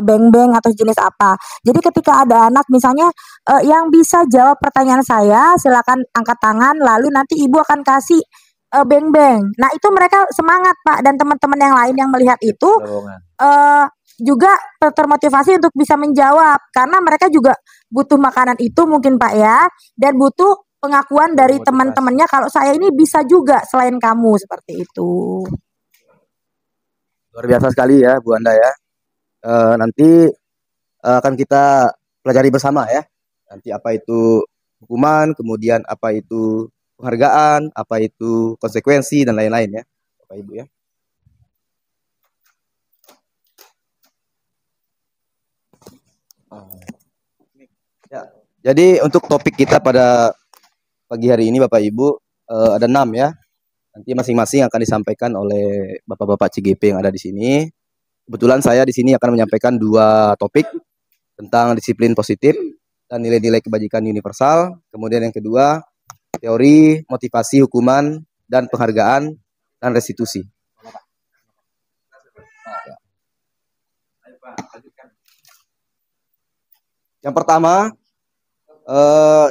beng-beng atau jenis apa. Jadi ketika ada anak misalnya yang bisa jawab pertanyaan saya, silakan angkat tangan, lalu nanti Ibu akan kasih beng-beng. Nah itu mereka semangat Pak, dan teman-teman yang lain yang melihat itu juga termotivasi untuk bisa menjawab, karena mereka juga butuh makanan itu mungkin Pak ya, dan butuh pengakuan dari teman-temannya kalau saya ini bisa juga selain kamu, seperti itu. Luar biasa sekali ya Bu Anda ya. Nanti akan kita pelajari bersama ya. Nanti apa itu hukuman, kemudian apa itu penghargaan, apa itu konsekuensi dan lain-lain ya, Bapak Ibu ya. Ya, jadi untuk topik kita pada pagi hari ini Bapak Ibu, ada 6 ya. Nanti masing-masing akan disampaikan oleh Bapak-bapak CGP yang ada di sini. Kebetulan saya di sini akan menyampaikan 2 topik tentang disiplin positif dan nilai-nilai kebajikan universal. Kemudian yang kedua, teori, motivasi, hukuman, dan penghargaan dan restitusi. Yang pertama,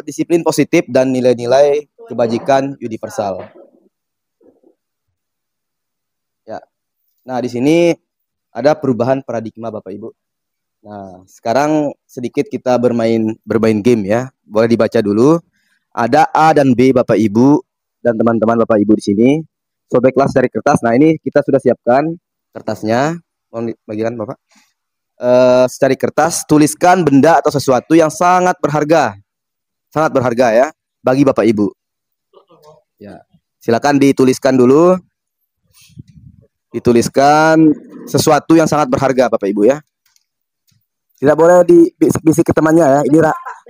disiplin positif dan nilai-nilai kebajikan universal. Ya. Nah, di sini ada perubahan paradigma Bapak Ibu. Nah, sekarang sedikit kita bermain game ya. Boleh dibaca dulu. Ada A dan B Bapak Ibu dan teman-teman Bapak Ibu di sini. Sobeklah dari kertas. Nah, ini kita sudah siapkan kertasnya. Mohon bagikan Bapak. Secari kertas, tuliskan benda atau sesuatu yang sangat berharga ya bagi Bapak Ibu. Ya, silakan dituliskan dulu. Dituliskan sesuatu yang sangat berharga Bapak Ibu ya. Tidak boleh dibisik-bisik ke temannya ya. Ini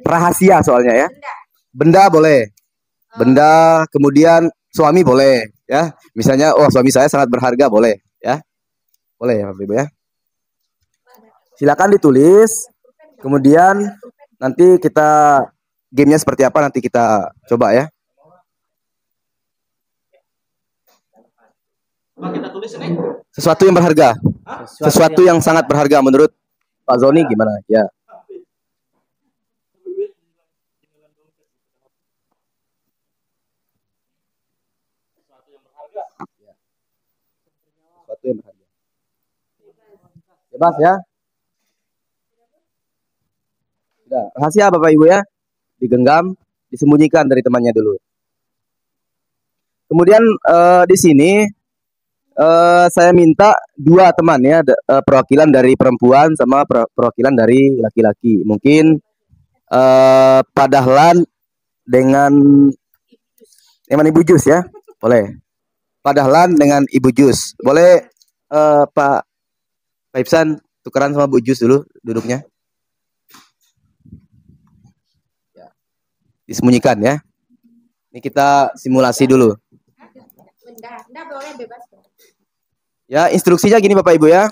rahasia soalnya ya. Benda boleh. Benda, kemudian suami boleh ya. Misalnya, oh suami saya sangat berharga boleh ya. Boleh ya Bapak Ibu ya. Silakan ditulis, kemudian nanti kita gamenya seperti apa nanti kita coba ya. Sesuatu yang berharga, sesuatu yang sangat berharga menurut Pak Zoni gimana? Ya. Sesuatu yang berharga. Bebas ya. Sudah, rahasia Bapak Ibu ya, digenggam, disembunyikan dari temannya dulu. Kemudian di sini saya minta 2 teman ya, perwakilan dari perempuan sama perwakilan dari laki-laki. Mungkin Pak Dahlan dengan Ibu Jus ya, boleh. Pak Dahlan dengan Ibu Jus, boleh Pak Ibsan tukeran sama Bu Jus dulu duduknya. Disembunyikan ya. Ini kita simulasi dulu. Ya, instruksinya gini Bapak Ibu ya.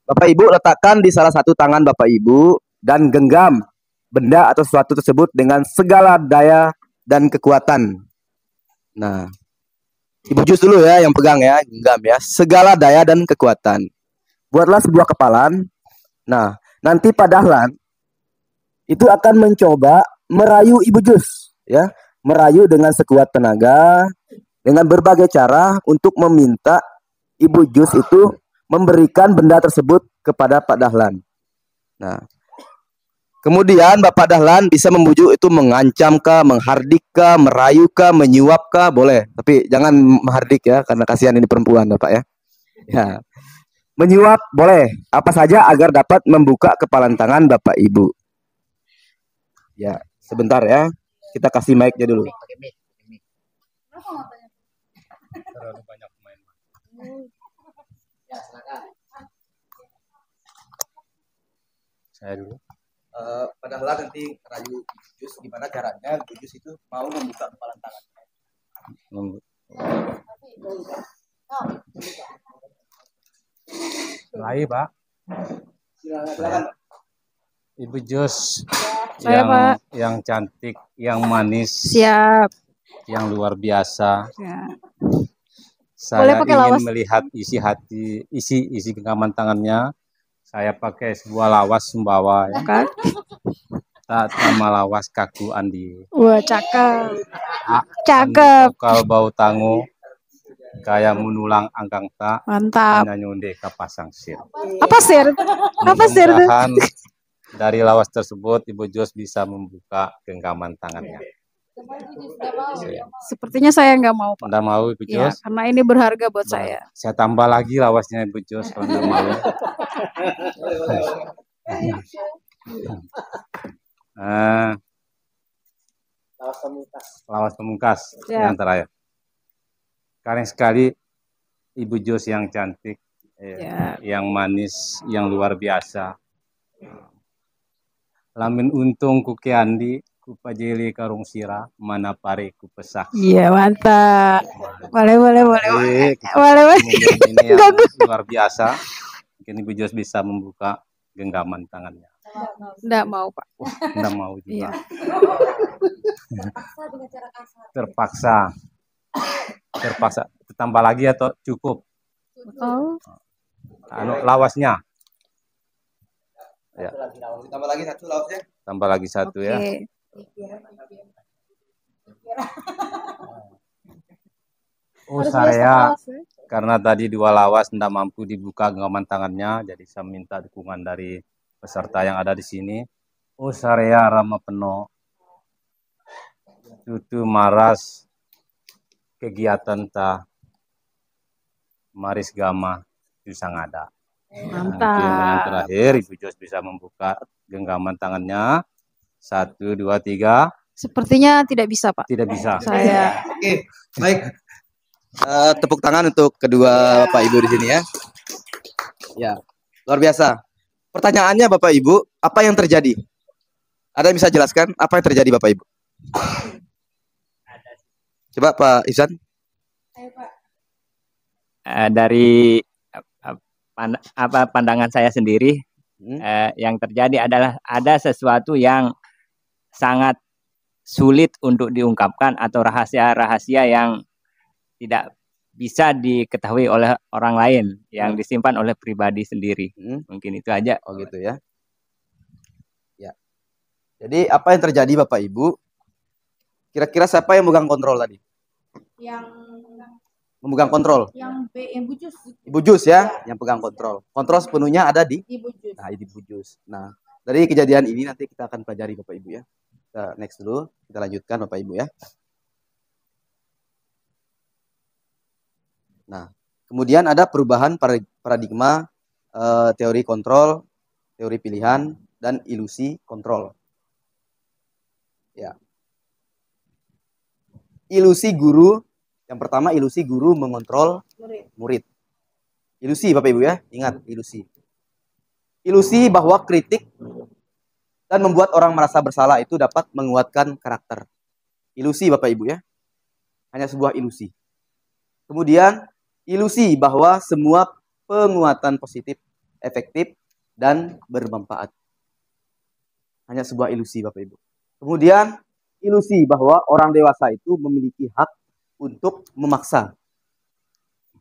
Bapak Ibu letakkan di salah satu tangan Bapak Ibu dan genggam benda atau sesuatu tersebut dengan segala daya dan kekuatan. Nah, Ibu Jus dulu ya yang pegang ya, genggam ya. Segala daya dan kekuatan. Buatlah sebuah kepalan. Nah, nanti Pak Dahlan itu akan mencoba merayu Ibu Jus ya, merayu dengan sekuat tenaga dengan berbagai cara untuk meminta Ibu Jus itu memberikan benda tersebut kepada Pak Dahlan. Nah, kemudian Bapak Dahlan bisa membujuk itu mengancam kah, menghardik kah, merayu kah, menyuap kah, boleh. Tapi jangan menghardik ya, karena kasihan ini perempuan Bapak ya. Ya. Menyuap boleh, apa saja agar dapat membuka kepalan tangan Bapak Ibu. Ya. Sebentar ya, kita kasih mic-nya dulu. Terlalu banyak pemain. Ya, silakan. Saya dulu. Padahal nanti rayu Jus gimana caranya Jus itu mau membuka kepala tangan. Mulai Pak. Silakan. Ibu Jus Saya, Pak. yang cantik, yang manis, Siap. yang luar biasa. Ya. Saya pakai ingin lawas. melihat isi genggaman tangannya. Saya pakai sebuah lawas Sumbawa ya. Kan? Tak nama lawas kaku Andi. Wah, cakep. Cakep. Kalau bau tangu kayak menulang angkang tak. Mantap. Hanya nyunde ke pasang sir. Apa sir? Apa sir? Mudah-mudahan dari lawas tersebut Ibu Jus bisa membuka genggaman tangannya. Sepertinya saya nggak mau, Pak. Anda mau Ibu Ya, Jus? karena ini berharga buat saya. Saya tambah lagi lawasnya Ibu Jus kalau Anda mau. Lawas pemungkas Ya. yang terakhir. Keren sekali Ibu Jus yang cantik, Ya. yang manis, yang luar biasa. Lamin untung kuki Andi ku pajili karung sirah, mana pare ku pesak. Iya, mantap. Boleh. Kemudian ini yang luar biasa. Mungkin Ibu Jos bisa membuka genggaman tangannya. Enggak mau, Pak. Enggak mau Iya. juga. Terpaksa. Tambah lagi atau cukup? Oh. Lawasnya. Ya. Tambah lagi satu lauknya. Tambah lagi satu ya. Oh, saya karena tadi 2 lawas tidak mampu dibuka genggaman tangannya, jadi saya minta dukungan dari peserta yang ada di sini. Oh, saya Rama Peno. Tutu maras kegiatan ta Maris Gama Jusangada. Mantap. Mungkin yang terakhir Ibu Jos bisa membuka genggaman tangannya. 1, 2, 3. Sepertinya tidak bisa, Pak. Tidak bisa. Saya. Oke, baik. Tepuk tangan untuk kedua Bapak Ibu di sini ya. Ya, luar biasa. Pertanyaannya Bapak Ibu, apa yang terjadi? Ada yang bisa jelaskan apa yang terjadi Bapak Ibu? Coba Pak Ihsan. Dari pandangan saya sendiri, yang terjadi adalah ada sesuatu yang sangat sulit untuk diungkapkan atau rahasia-rahasia yang tidak bisa diketahui oleh orang lain, yang disimpan oleh pribadi sendiri. Mungkin itu aja. Oh gitu ya. Ya. Jadi apa yang terjadi Bapak Ibu? Kira-kira siapa yang memegang kontrol tadi? Yang Memegang kontrol. Ibu Jus. Ibu Jus ya, yang pegang kontrol. Kontrol sepenuhnya ada di Ibu Jus. Nah, Ibu Jus. Nah, dari kejadian ini nanti kita akan pelajari Bapak Ibu ya. Kita next dulu, kita lanjutkan Bapak Ibu ya. Nah, kemudian ada perubahan paradigma teori kontrol, teori pilihan, dan ilusi kontrol. Ya. Ilusi guru, yang pertama ilusi guru mengontrol murid. Ilusi Bapak Ibu ya, ingat ilusi. Ilusi bahwa kritik dan membuat orang merasa bersalah itu dapat menguatkan karakter. Ilusi Bapak Ibu ya, hanya sebuah ilusi. Kemudian ilusi bahwa semua penguatan positif, efektif, dan bermanfaat. Hanya sebuah ilusi Bapak Ibu. Kemudian ilusi bahwa orang dewasa itu memiliki hak untuk memaksa.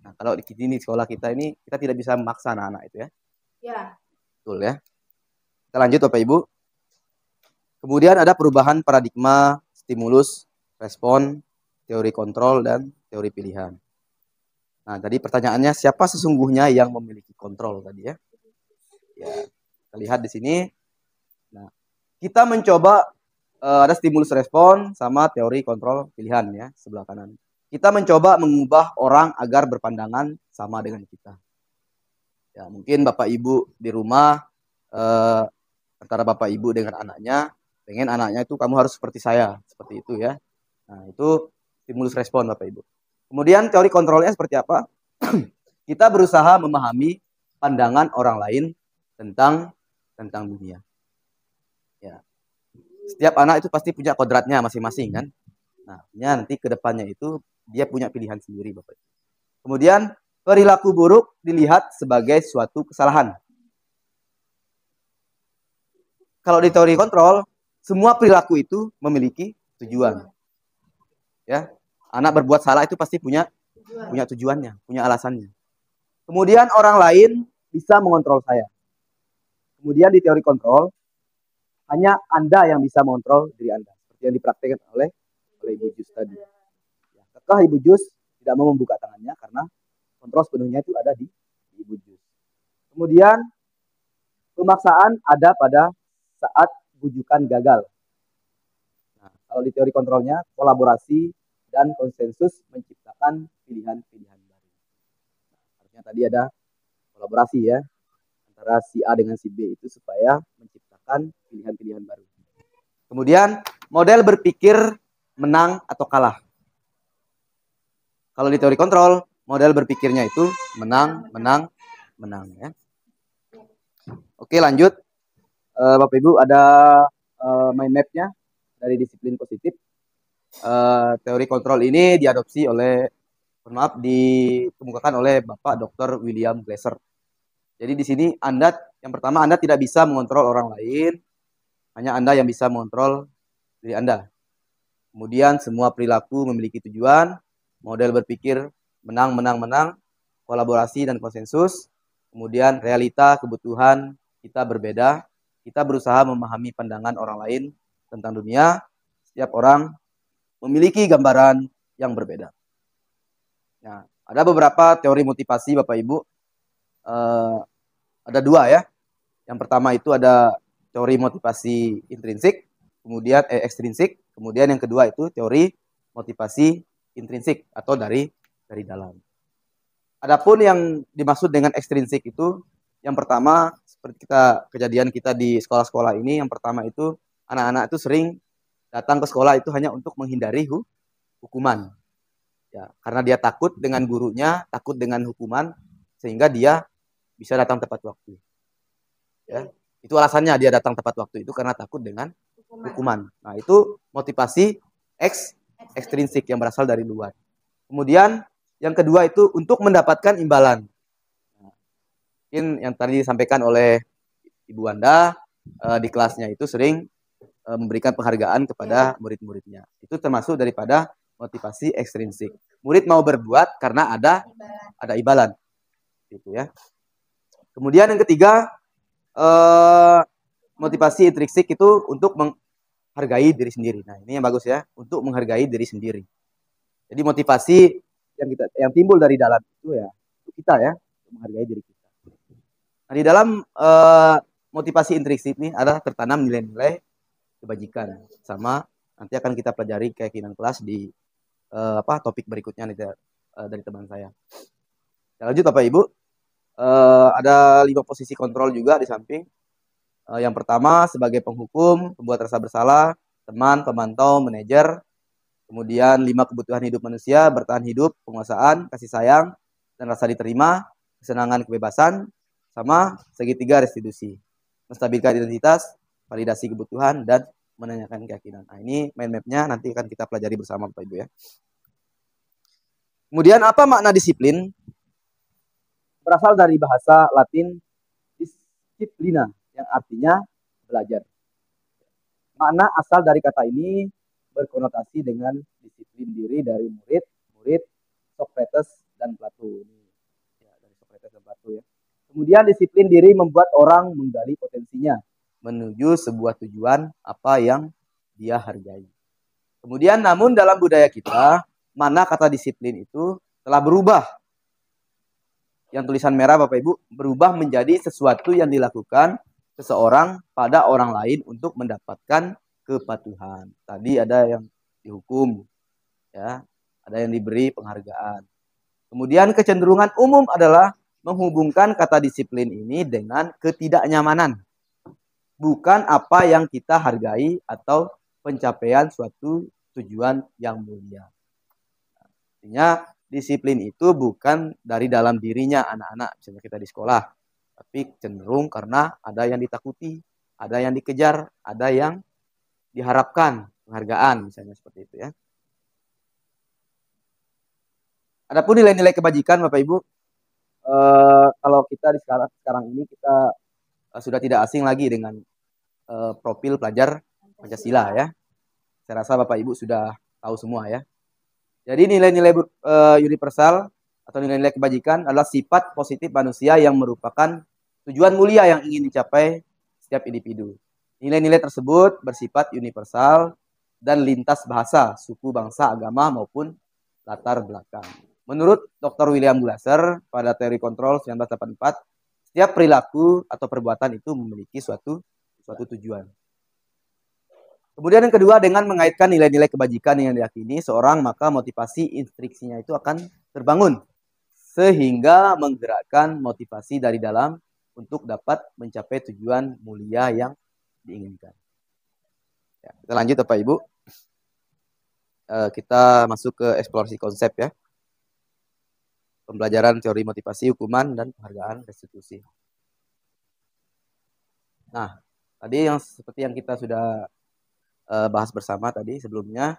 Nah, kalau di sekolah kita ini, kita tidak bisa memaksa anak-anak itu ya. Ya. Betul ya. Kita lanjut Bapak Ibu. Kemudian ada perubahan paradigma, stimulus, respon, teori kontrol, dan teori pilihan. Nah, tadi pertanyaannya siapa sesungguhnya yang memiliki kontrol tadi ya? Ya, kita lihat di sini. Nah, kita mencoba ada stimulus respon sama teori kontrol pilihan ya, sebelah kanan. Kita mencoba mengubah orang agar berpandangan sama dengan kita. Ya, mungkin Bapak Ibu di rumah antara Bapak Ibu dengan anaknya, pengen anaknya itu kamu harus seperti saya, seperti itu ya. Nah, itu stimulus respon Bapak Ibu. Kemudian teori kontrolnya seperti apa? Kita berusaha memahami pandangan orang lain tentang dunia. Ya. Setiap anak itu pasti punya kodratnya masing-masing kan. Nah, nanti ke depannya itu dia punya pilihan sendiri Bapak. Kemudian perilaku buruk dilihat sebagai suatu kesalahan. Kalau di teori kontrol, semua perilaku itu memiliki tujuan. Ya. Anak berbuat salah itu pasti punya tujuannya, punya alasannya. Kemudian orang lain bisa mengontrol saya. Kemudian di teori kontrol, hanya Anda yang bisa mengontrol diri Anda. Seperti yang dipraktikkan oleh Ibu Jus tadi. Ya, kekeh Ibu Jus tidak mau membuka tangannya karena kontrol sepenuhnya itu ada di Ibu Jus. Kemudian pemaksaan ada pada saat bujukan gagal. Nah, kalau di teori kontrolnya, kolaborasi dan konsensus menciptakan pilihan-pilihan baru. Nah, harusnya tadi ada kolaborasi ya antara si A dengan si B itu supaya menciptakan pilihan-pilihan baru. Kemudian model berpikir menang atau kalah. Kalau di teori kontrol, model berpikirnya itu menang ya. Oke, lanjut. Bapak Ibu ada mind map-nya. dari disiplin positif. Teori kontrol ini diadopsi oleh, dikemukakan oleh Bapak Dr. William Glasser. Jadi di sini yang pertama Anda tidak bisa mengontrol orang lain, hanya Anda yang bisa mengontrol diri Anda. Kemudian semua perilaku memiliki tujuan, model berpikir menang, kolaborasi dan konsensus. Kemudian realita, kebutuhan kita berbeda. Kita berusaha memahami pandangan orang lain tentang dunia. Setiap orang memiliki gambaran yang berbeda. Nah, ada beberapa teori motivasi Bapak Ibu. Ada dua ya. Yang pertama itu ada teori motivasi intrinsik, kemudian ekstrinsik. Kemudian yang kedua itu teori motivasi intrinsik atau dari dalam. Adapun yang dimaksud dengan ekstrinsik itu, yang pertama seperti kejadian kita di sekolah-sekolah ini, yang pertama itu anak-anak itu sering datang ke sekolah itu hanya untuk menghindari hukuman. Ya, karena dia takut dengan gurunya, takut dengan hukuman, sehingga dia bisa datang tepat waktu. Ya, itu alasannya dia datang tepat waktu itu karena takut dengan hukuman. Nah, itu motivasi ekstrinsik yang berasal dari luar. Kemudian yang kedua itu untuk mendapatkan imbalan. Mungkin yang tadi disampaikan oleh Ibu Wanda di kelasnya itu sering memberikan penghargaan kepada murid-muridnya. Itu termasuk daripada motivasi ekstrinsik. Murid mau berbuat karena ada imbalan. Gitu ya. Kemudian yang ketiga, motivasi intrinsik itu untuk menghargai diri sendiri. Nah, ini yang bagus ya, untuk menghargai diri sendiri. Jadi motivasi yang timbul dari dalam itu ya, untuk kita ya, untuk menghargai diri kita. Nah, di dalam motivasi intrinsik ini ada tertanam nilai-nilai kebajikan. Sama nanti akan kita pelajari keyakinan kelas di topik berikutnya dari teman saya. Kita lanjut Bapak Ibu. Ada 5 posisi kontrol juga di samping. Yang pertama sebagai penghukum, pembuat rasa bersalah, teman, pemantau, manajer. Kemudian 5 kebutuhan hidup manusia, bertahan hidup, penguasaan, kasih sayang, dan rasa diterima, kesenangan, kebebasan, sama segitiga restitusi. Menstabilkan identitas, validasi kebutuhan, dan menanyakan keyakinan. Nah, ini mind map-nya nanti akan kita pelajari bersama Bapak Ibu ya. Kemudian apa makna disiplin? Berasal dari bahasa Latin disciplina, yang artinya belajar. Makna asal dari kata ini berkonotasi dengan disiplin diri dari murid Socrates dan Plato. Ya, dari Socrates dan Plato ya. Kemudian disiplin diri membuat orang menggali potensinya menuju sebuah tujuan apa yang dia hargai. Kemudian namun dalam budaya kita, mana kata disiplin itu telah berubah. Yang tulisan merah Bapak Ibu, berubah menjadi sesuatu yang dilakukan seseorang pada orang lain untuk mendapatkan kepatuhan. Tadi ada yang dihukum, ya, ada yang diberi penghargaan. Kemudian kecenderungan umum adalah menghubungkan kata disiplin ini dengan ketidaknyamanan, bukan apa yang kita hargai atau pencapaian suatu tujuan yang mulia. Artinya disiplin itu bukan dari dalam dirinya anak-anak, misalnya kita di sekolah, tapi cenderung karena ada yang ditakuti, ada yang dikejar, ada yang diharapkan penghargaan, misalnya seperti itu ya. Adapun nilai-nilai kebajikan Bapak Ibu, kalau kita di sekarang ini kita sudah tidak asing lagi dengan profil pelajar Pancasila ya. Saya rasa Bapak Ibu sudah tahu semua ya. Jadi nilai-nilai universal atau nilai-nilai kebajikan adalah sifat positif manusia yang merupakan tujuan mulia yang ingin dicapai setiap individu. Nilai-nilai tersebut bersifat universal dan lintas bahasa, suku, bangsa, agama maupun latar belakang. Menurut Dr. William Glasser pada teori kontrol 1984, setiap perilaku atau perbuatan itu memiliki suatu tujuan. Kemudian yang kedua, dengan mengaitkan nilai-nilai kebajikan yang diyakini seorang, maka motivasi intriksinya itu akan terbangun sehingga menggerakkan motivasi dari dalam untuk dapat mencapai tujuan mulia yang diinginkan. Ya, kita lanjut Bapak Ibu. Kita masuk ke eksplorasi konsep ya. Pembelajaran teori motivasi, hukuman, dan penghargaan restitusi. Nah, tadi seperti yang kita sudah bahas bersama tadi sebelumnya.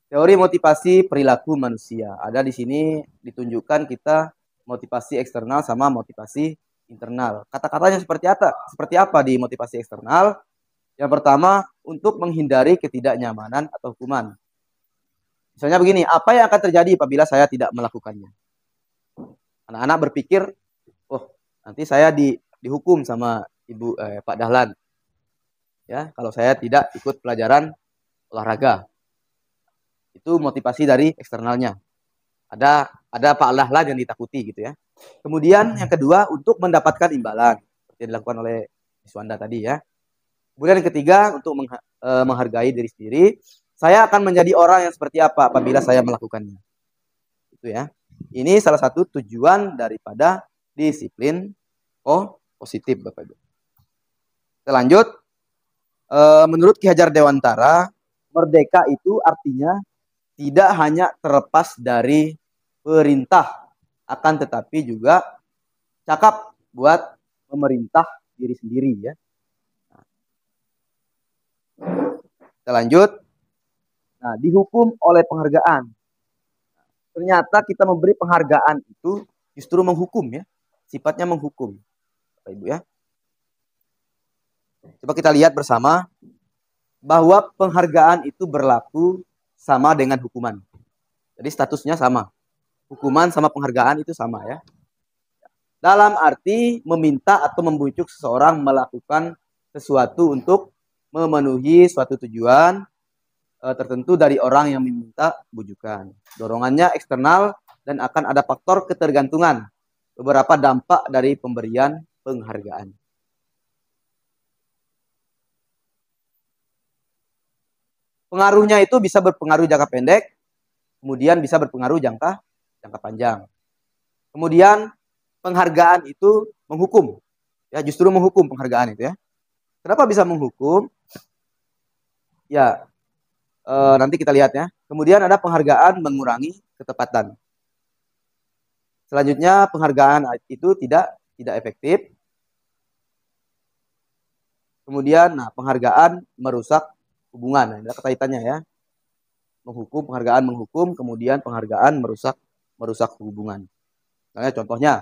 Teori motivasi perilaku manusia. Ada di sini ditunjukkan kita motivasi eksternal sama motivasi internal. Kata-katanya seperti apa? Seperti apa di motivasi eksternal? Yang pertama, untuk menghindari ketidaknyamanan atau hukuman. Misalnya begini, apa yang akan terjadi apabila saya tidak melakukannya? Anak-anak berpikir, oh nanti saya dihukum sama Pak Dahlan. Ya, kalau saya tidak ikut pelajaran olahraga. Itu motivasi dari eksternalnya. Ada Pak Dahlan yang ditakuti gitu ya. Kemudian yang kedua, untuk mendapatkan imbalan seperti yang dilakukan oleh Iswanda tadi ya. Kemudian yang ketiga, untuk menghargai diri sendiri. Saya akan menjadi orang yang seperti apa apabila saya melakukannya. Itu ya. Ini salah satu tujuan daripada disiplin positif Bapak Ibu. Kita lanjut. Menurut Ki Hajar Dewantara, merdeka itu artinya tidak hanya terlepas dari perintah, akan tetapi juga cakap buat memerintah diri sendiri ya. Kita lanjut. Nah, dihukum oleh penghargaan. Ternyata kita memberi penghargaan itu justru menghukum ya. Sifatnya menghukum. Bapak Ibu ya. Coba kita lihat bersama bahwa penghargaan itu berlaku sama dengan hukuman. Jadi statusnya sama. Hukuman sama penghargaan itu sama ya. Dalam arti meminta atau membujuk seseorang melakukan sesuatu untuk memenuhi suatu tujuan tertentu dari orang yang meminta bujukan. Dorongannya eksternal dan akan ada faktor ketergantungan. Beberapa dampak dari pemberian penghargaan. Pengaruhnya itu bisa berpengaruh jangka pendek, kemudian bisa berpengaruh jangka panjang. Kemudian penghargaan itu menghukum, ya justru menghukum penghargaan itu ya. Kenapa bisa menghukum? Ya nanti kita lihat ya. Kemudian ada penghargaan mengurangi ketepatan. Selanjutnya penghargaan itu tidak efektif. Kemudian penghargaan merusak hubungan. Ada kaitannya ya. Menghukum, penghargaan menghukum, kemudian penghargaan merusak hubungan. Misalnya contohnya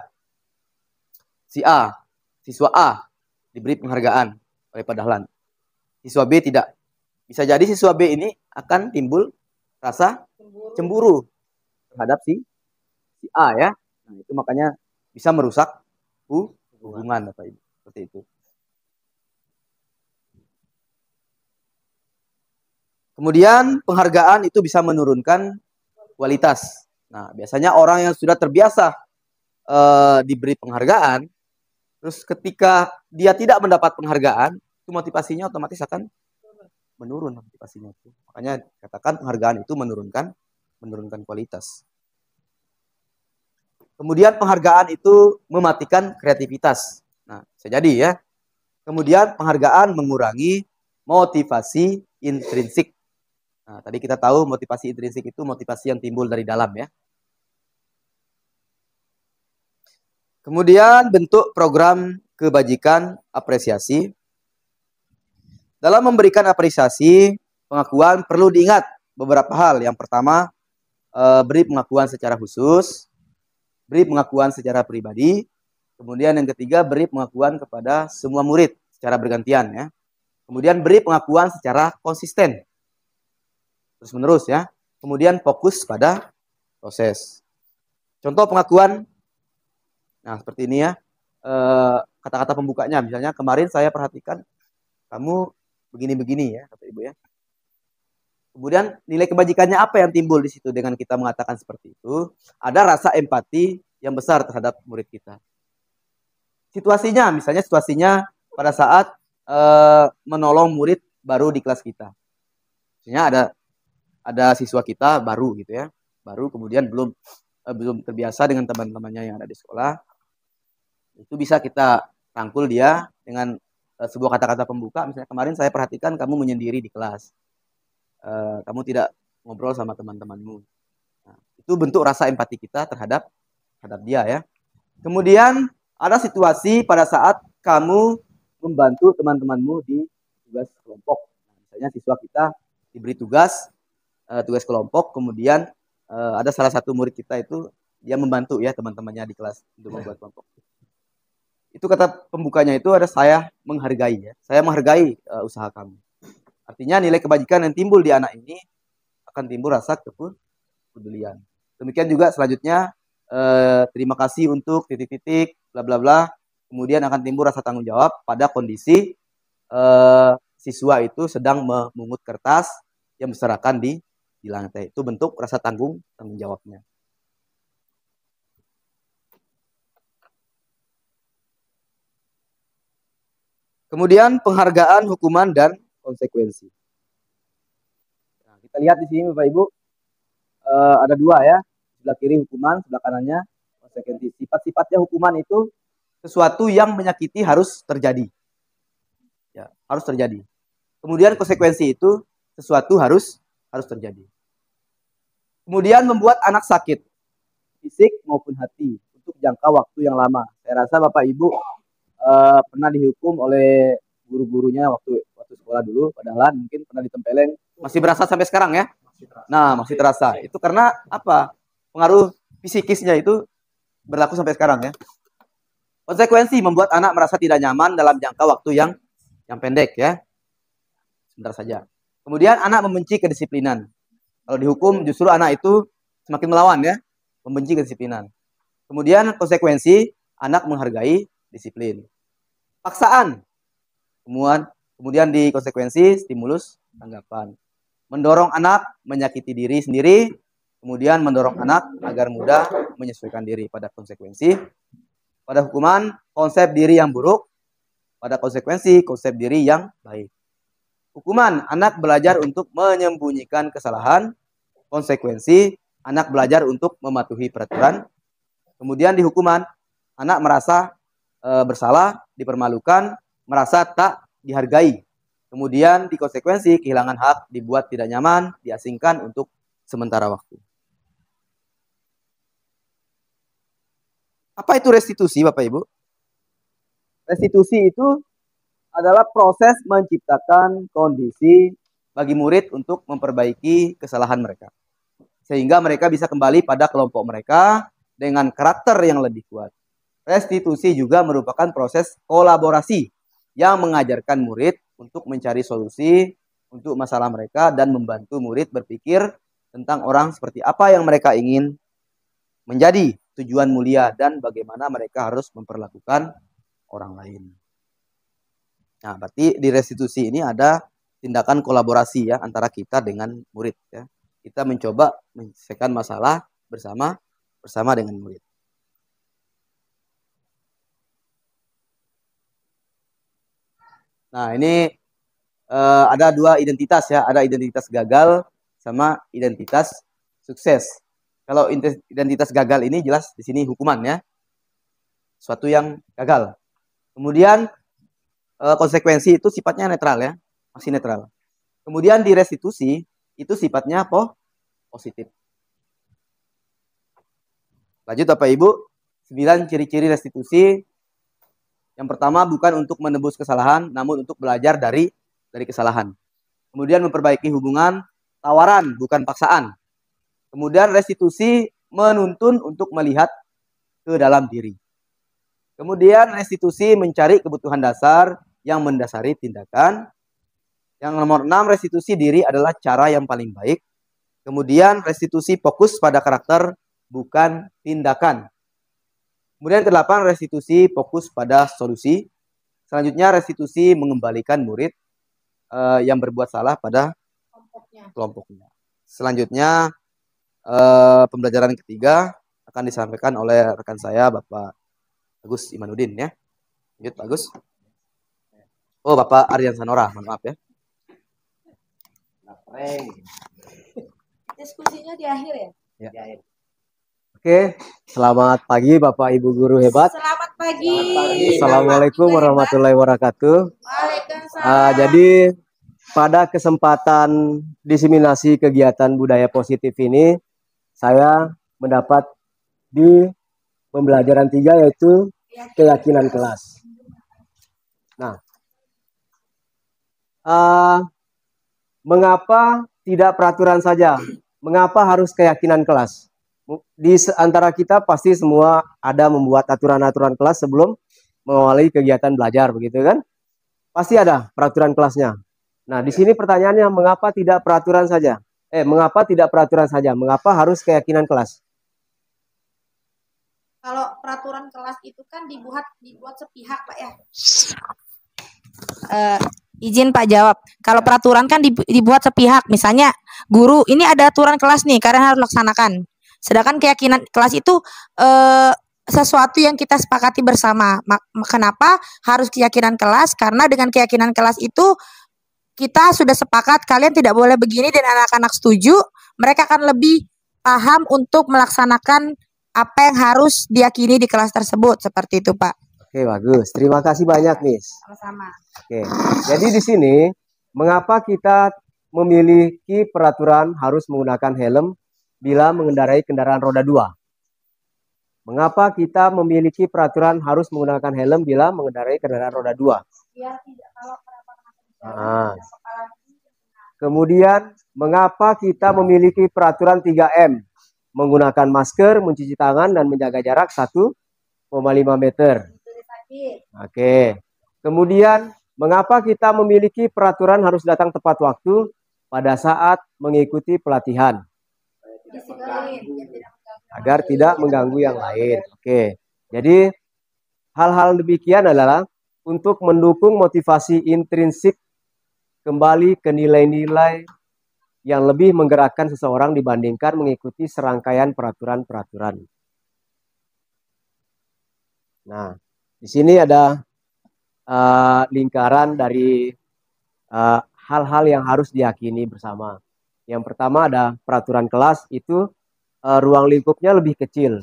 siswa A diberi penghargaan oleh Pak Dahlan. Siswa B tidak. Bisa jadi siswa B ini akan timbul rasa cemburu terhadap si A ya. Nah, itu makanya bisa merusak hubungan Bapak Ibu. Seperti itu. Kemudian penghargaan itu bisa menurunkan kualitas. Nah, biasanya orang yang sudah terbiasa diberi penghargaan, terus ketika dia tidak mendapat penghargaan, itu motivasinya otomatis akan menurun motivasinya itu. Makanya katakan penghargaan itu menurunkan kualitas. Kemudian penghargaan itu mematikan kreativitas. Nah, bisa jadi ya. Kemudian penghargaan mengurangi motivasi intrinsik. Nah, tadi kita tahu motivasi intrinsik itu motivasi yang timbul dari dalam ya. Kemudian bentuk program kebajikan apresiasi. Dalam memberikan apresiasi, pengakuan perlu diingat beberapa hal. Yang pertama, beri pengakuan secara khusus, beri pengakuan secara pribadi. Kemudian yang ketiga, beri pengakuan kepada semua murid secara bergantian ya. Kemudian beri pengakuan secara konsisten. Terus menerus ya. Kemudian fokus pada proses. Contoh pengakuan. Nah, seperti ini ya. Kata-kata pembukanya. Misalnya kemarin saya perhatikan kamu begini-begini ya, Bapak Ibu ya. Kemudian nilai kebajikannya apa yang timbul di situ dengan kita mengatakan seperti itu? Ada rasa empati yang besar terhadap murid kita. Situasinya, misalnya situasinya pada saat menolong murid baru di kelas kita. Misalnya ada siswa kita baru gitu ya, baru kemudian belum terbiasa dengan teman-temannya yang ada di sekolah. Itu bisa kita rangkul dia dengan sebuah kata-kata pembuka. Misalnya kemarin saya perhatikan kamu menyendiri di kelas, kamu tidak ngobrol sama teman-temanmu. Nah, itu bentuk rasa empati kita terhadap dia ya. Kemudian ada situasi pada saat kamu membantu teman-temanmu di tugas kelompok. Nah, di Misalnya siswa kita diberi tugas kelompok, kemudian ada salah satu murid kita itu dia membantu ya teman-temannya di kelas untuk membuat kelompok. Itu kata pembukanya itu ada saya menghargai ya. Saya menghargai usaha kamu. Artinya nilai kebajikan yang timbul di anak ini akan timbul rasa kepedulian. Demikian juga selanjutnya terima kasih untuk titik-titik bla bla bla. Kemudian akan timbul rasa tanggung jawab pada kondisi siswa itu sedang memungut kertas yang berserakan di lantai. Itu bentuk rasa tanggung jawabnya. Kemudian penghargaan, hukuman, dan konsekuensi. Nah, kita lihat di sini Bapak Ibu, ada dua ya, sebelah kiri hukuman, sebelah kanannya konsekuensi. Sifat-sifatnya hukuman itu sesuatu yang menyakiti harus terjadi. Ya, harus terjadi. Kemudian konsekuensi itu sesuatu harus terjadi. Kemudian membuat anak sakit, fisik maupun hati, untuk jangka waktu yang lama. Saya rasa Bapak Ibu pernah dihukum oleh guru-gurunya waktu sekolah dulu, padahal mungkin pernah ditempeleng, masih berasa sampai sekarang ya. Nah, masih terasa. Itu karena apa? Pengaruh psikisnya itu berlaku sampai sekarang ya. Konsekuensi membuat anak merasa tidak nyaman dalam jangka waktu yang pendek ya. Sebentar saja. Kemudian anak membenci kedisiplinan. Kalau dihukum justru anak itu semakin melawan ya, membenci kedisiplinan. Kemudian konsekuensi anak menghargai disiplin. Paksaan. Kemudian di konsekuensi stimulus tanggapan. Mendorong anak menyakiti diri sendiri, kemudian mendorong anak agar mudah menyesuaikan diri. Pada konsekuensi. Pada hukuman, konsep diri yang buruk. Pada konsekuensi, konsep diri yang baik. Hukuman, anak belajar untuk menyembunyikan kesalahan. Konsekuensi, anak belajar untuk mematuhi peraturan. Kemudian di hukuman, anak merasa bersalah, dipermalukan, merasa tak dihargai. Kemudian di konsekuensi, kehilangan hak, dibuat tidak nyaman, diasingkan untuk sementara waktu. Apa itu restitusi, Bapak Ibu? Restitusi itu adalah proses menciptakan kondisi bagi murid untuk memperbaiki kesalahan mereka. Sehingga mereka bisa kembali pada kelompok mereka dengan karakter yang lebih kuat. Restitusi juga merupakan proses kolaborasi yang mengajarkan murid untuk mencari solusi untuk masalah mereka dan membantu murid berpikir tentang orang seperti apa yang mereka ingin menjadi, tujuan mulia, dan bagaimana mereka harus memperlakukan orang lain. Nah, berarti di restitusi ini ada tindakan kolaborasi ya antara kita dengan murid ya. Kita mencoba menyelesaikan masalah bersama dengan murid. Nah, ini ada dua identitas ya, ada identitas gagal sama identitas sukses. Kalau identitas gagal ini jelas di sini hukuman ya. Suatu yang gagal. Kemudian konsekuensi itu sifatnya netral ya, masih netral. Kemudian di restitusi itu sifatnya positif. Lanjut Bapak Ibu, 9 ciri-ciri restitusi. Yang pertama bukan untuk menebus kesalahan, namun untuk belajar dari kesalahan. Kemudian memperbaiki hubungan, tawaran bukan paksaan. Kemudian restitusi menuntun untuk melihat ke dalam diri. Kemudian restitusi mencari kebutuhan dasar yang mendasari tindakan. Yang nomor 6, restitusi diri adalah cara yang paling baik. Kemudian restitusi fokus pada karakter bukan tindakan. Kemudian ke-8, restitusi fokus pada solusi. Selanjutnya restitusi mengembalikan murid yang berbuat salah pada kelompoknya. Selanjutnya pembelajaran ketiga akan disampaikan oleh rekan saya Bapak Agus Imanuddin ya. Lanjut Pak Agus. Oh, Bapak Aryan Sanora, mohon maaf ya. Diskusinya di akhir ya? Ya. Di akhir. Oke, selamat pagi Bapak Ibu guru hebat. Selamat pagi. Assalamualaikum warahmatullahi wabarakatuh. Waalaikumsalam. Jadi pada kesempatan diseminasi kegiatan budaya positif ini, saya mendapat di pembelajaran 3 yaitu keyakinan kelas. Nah, mengapa tidak peraturan saja? Mengapa harus keyakinan kelas? Di antara kita pasti semua ada membuat aturan-aturan kelas sebelum mengawali kegiatan belajar, begitu kan? Pasti ada peraturan kelasnya. Nah, di sini pertanyaannya, mengapa tidak peraturan saja? Mengapa tidak peraturan saja? Mengapa harus keyakinan kelas? Kalau peraturan kelas itu kan dibuat sepihak, Pak ya. Izin Pak jawab. Kalau peraturan kan dibuat sepihak. Misalnya guru, ini ada aturan kelas nih, kalian harus laksanakan. Sedangkan keyakinan kelas itu sesuatu yang kita sepakati bersama. Kenapa harus keyakinan kelas? Karena dengan keyakinan kelas itu kita sudah sepakat kalian tidak boleh begini dan anak-anak setuju, mereka akan lebih paham untuk melaksanakan apa yang harus diyakini di kelas tersebut. Seperti itu, Pak. Oke, bagus. Terima kasih banyak, Miss. Sama-sama. Oke. Jadi di sini mengapa kita memiliki peraturan harus menggunakan helm bila mengendarai kendaraan roda 2? Mengapa kita memiliki peraturan harus menggunakan helm bila mengendarai kendaraan roda 2? Biar tidak kalau kemudian, mengapa kita memiliki peraturan 3M? Menggunakan masker, mencuci tangan, dan menjaga jarak 1,5 meter. Oke. Kemudian, mengapa kita memiliki peraturan harus datang tepat waktu pada saat mengikuti pelatihan? Agar tidak mengganggu yang lain. Oke. Jadi, hal-hal demikian adalah untuk mendukung motivasi intrinsik kembali ke nilai-nilai yang lebih menggerakkan seseorang dibandingkan mengikuti serangkaian peraturan-peraturan. Nah, di sini ada lingkaran dari hal-hal yang harus diyakini bersama. Yang pertama ada peraturan kelas, itu ruang lingkupnya lebih kecil.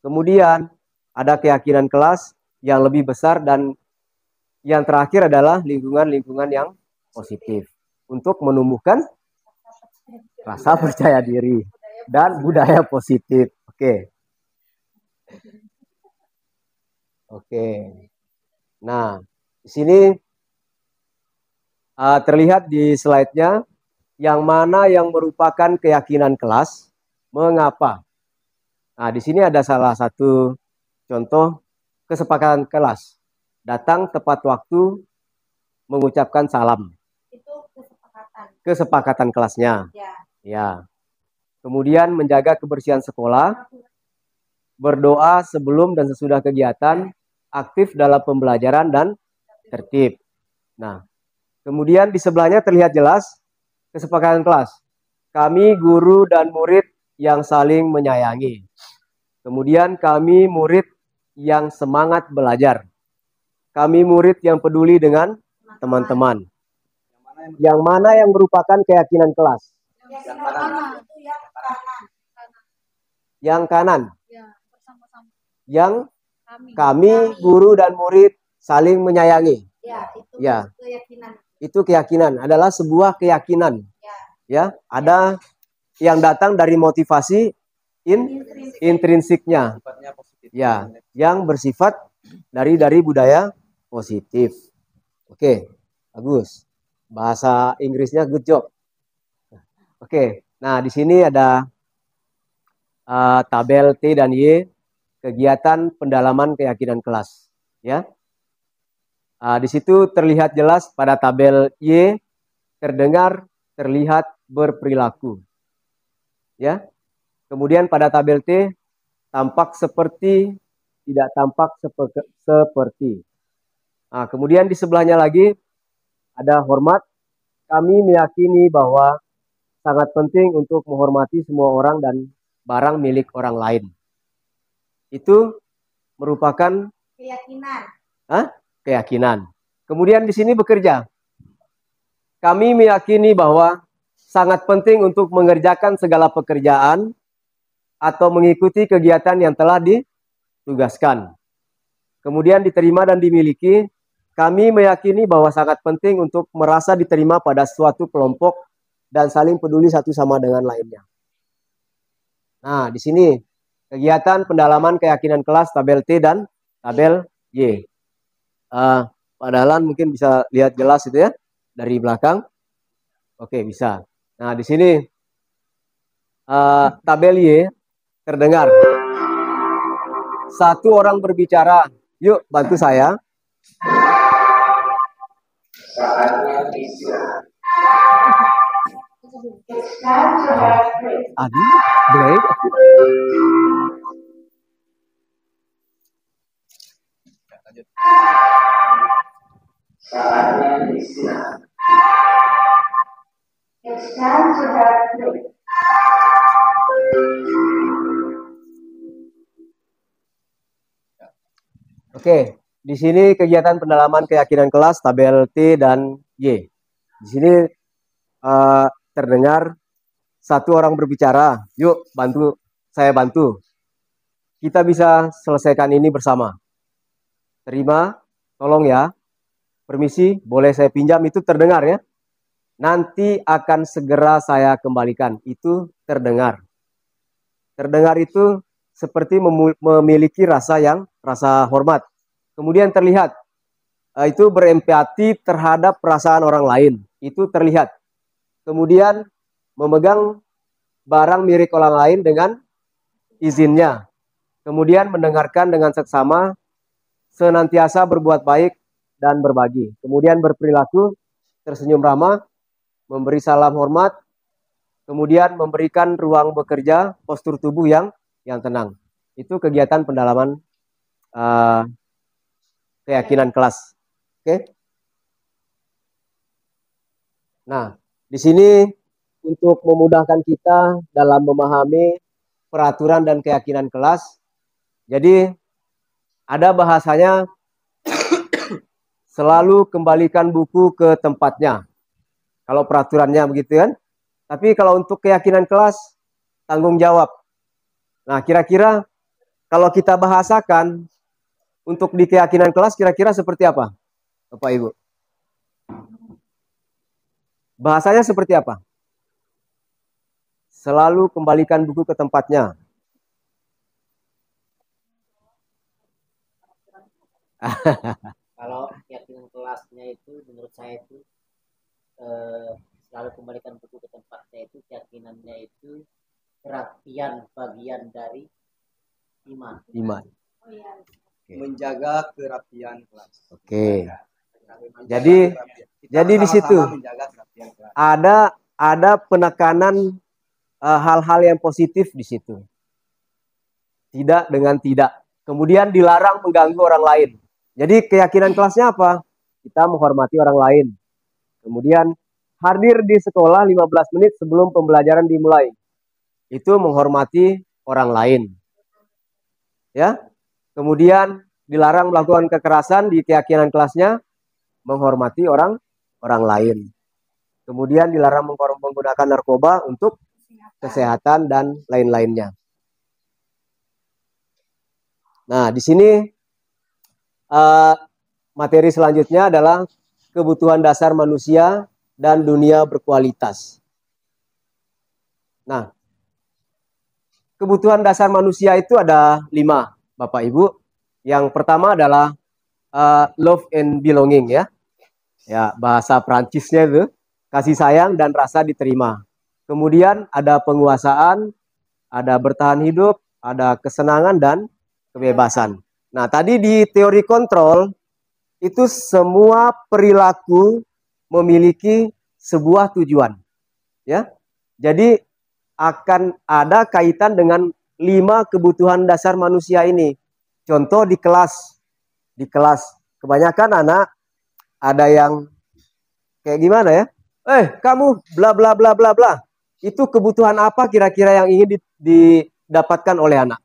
Kemudian ada keyakinan kelas yang lebih besar, dan yang terakhir adalah lingkungan-lingkungan yang positif untuk menumbuhkan rasa percaya diri dan budaya positif. Oke. Nah, di sini terlihat di slide-nya yang mana yang merupakan keyakinan kelas, mengapa. Nah, di sini ada salah satu contoh kesepakatan kelas. Datang tepat waktu, mengucapkan salam. Kesepakatan kelasnya. Ya. Kemudian menjaga kebersihan sekolah, berdoa sebelum dan sesudah kegiatan, aktif dalam pembelajaran dan tertib. Nah, kemudian di sebelahnya terlihat jelas kesepakatan kelas. Kami guru dan murid yang saling menyayangi. Kemudian kami murid yang semangat belajar. Kami murid yang peduli dengan teman-teman. Yang mana yang merupakan keyakinan kelas? Yang kanan. Yang kami guru dan murid saling menyayangi. Ya, itu keyakinan, adalah sebuah keyakinan. Ya, ada yang datang dari motivasi intrinsiknya. Ya, yang bersifat dari budaya positif. Oke, bagus. Bahasa Inggrisnya good job. Oke, nah di sini ada tabel T dan Y, kegiatan pendalaman keyakinan kelas. Ya, di situ terlihat jelas pada tabel Y, terdengar, terlihat, berperilaku. Ya, kemudian pada tabel T, tampak seperti, tidak tampak seperti. Nah, kemudian di sebelahnya lagi ada hormat. Kami meyakini bahwa sangat penting untuk menghormati semua orang dan barang milik orang lain. Itu merupakan keyakinan. Keyakinan. Kemudian di sini bekerja. Kami meyakini bahwa sangat penting untuk mengerjakan segala pekerjaan atau mengikuti kegiatan yang telah ditugaskan. Kemudian diterima dan dimiliki. Kami meyakini bahwa sangat penting untuk merasa diterima pada suatu kelompok dan saling peduli satu sama dengan lainnya. Nah, di sini kegiatan pendalaman keyakinan kelas, tabel T dan tabel Y. Padahal mungkin bisa lihat jelas itu ya dari belakang. Oke, bisa. Nah, di sini tabel Y terdengar. Satu orang berbicara. Yuk, bantu saya. Adi, break. Oke, di sini kegiatan pendalaman keyakinan kelas tabel T dan Y. Di sini terdengar satu orang berbicara. Yuk, bantu saya bantu. Kita bisa selesaikan ini bersama. Terima, tolong ya. Permisi, boleh saya pinjam, itu terdengar ya. Nanti akan segera saya kembalikan. Itu terdengar. Terdengar itu seperti memiliki rasa hormat. Kemudian terlihat itu berempati terhadap perasaan orang lain. Itu terlihat. Kemudian memegang barang milik orang lain dengan izinnya. Kemudian mendengarkan dengan seksama, senantiasa berbuat baik dan berbagi. Kemudian berperilaku tersenyum ramah, memberi salam hormat, kemudian memberikan ruang bekerja, postur tubuh yang tenang. Itu kegiatan pendalaman keyakinan kelas. Oke. Nah, di sini untuk memudahkan kita dalam memahami peraturan dan keyakinan kelas, jadi ada bahasanya selalu kembalikan buku ke tempatnya. Kalau peraturannya begitu kan. Tapi kalau untuk keyakinan kelas, tanggung jawab. Nah, kira-kira kalau kita bahasakan untuk di keyakinan kelas, kira-kira seperti apa, Bapak Ibu? Bahasanya seperti apa? Selalu kembalikan buku ke tempatnya. Kalau keyakinan kelasnya itu menurut saya itu selalu kembalikan buku ke tempatnya, itu keyakinannya itu kerapian bagian dari iman. Oh, iya. Menjaga kerapian kelas. Oke. Jadi di situ ada penekanan hal-hal yang positif di situ. Tidak dengan tidak. Kemudian dilarang mengganggu orang lain. Jadi keyakinan kelasnya apa? Kita menghormati orang lain. Kemudian hadir di sekolah 15 menit sebelum pembelajaran dimulai. Itu menghormati orang lain. Ya. Kemudian dilarang melakukan kekerasan di keyakinan kelasnya, menghormati orang lain. Kemudian dilarang menggunakan narkoba untuk kesehatan dan lain-lainnya. Nah, di sini materi selanjutnya adalah kebutuhan dasar manusia dan dunia berkualitas. Nah, kebutuhan dasar manusia itu ada 5, Bapak Ibu. Yang pertama adalah love and belonging ya. Ya, bahasa Prancisnya itu kasih sayang dan rasa diterima. Kemudian ada penguasaan, ada bertahan hidup, ada kesenangan dan kebebasan. Nah, tadi di teori kontrol itu semua perilaku memiliki sebuah tujuan. Ya. Jadi akan ada kaitan dengan 5 kebutuhan dasar manusia ini. Contoh di kelas. Di kelas kebanyakan anak ada yang kayak gimana ya? Kamu bla bla bla bla bla. Itu kebutuhan apa kira-kira yang ingin didapatkan oleh anak?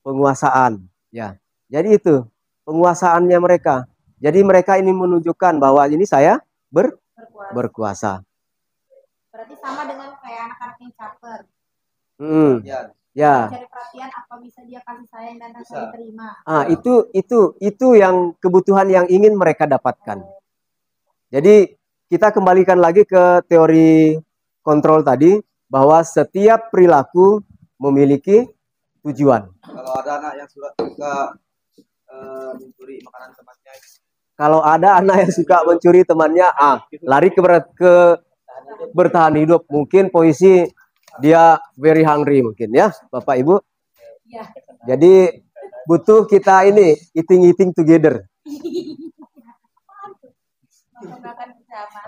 Penguasaan. Ya. Jadi itu penguasaannya mereka. Jadi mereka ini menunjukkan bahwa ini saya berkuasa. Berarti sama dengan kayak anak-anak yang caper. Ya. Cari perhatian, apa bisa dia kasih sayang dan rasa diterima. Itu yang kebutuhan yang ingin mereka dapatkan. Jadi kita kembalikan lagi ke teori kontrol tadi, bahwa setiap perilaku memiliki tujuan. Kalau ada anak yang suka mencuri makanan temannya. Kalau ada anak yang suka mencuri temannya, lari ke bertahan hidup. Mungkin posisi dia very hungry mungkin ya, Bapak Ibu. Jadi butuh kita ini eating together.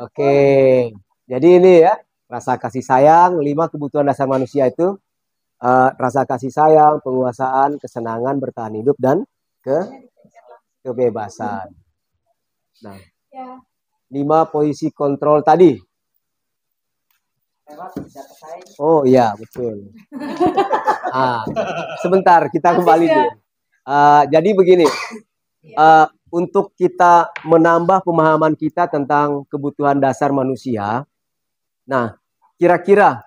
Oke. Jadi ini ya, rasa kasih sayang, 5 kebutuhan dasar manusia itu rasa kasih sayang, penguasaan, kesenangan, bertahan hidup dan kebebasan. Nah, 5 posisi kontrol tadi. Oh iya, betul. Sebentar, kita kembali dulu. Jadi begini, untuk kita menambah pemahaman kita tentang kebutuhan dasar manusia. Nah, kira-kira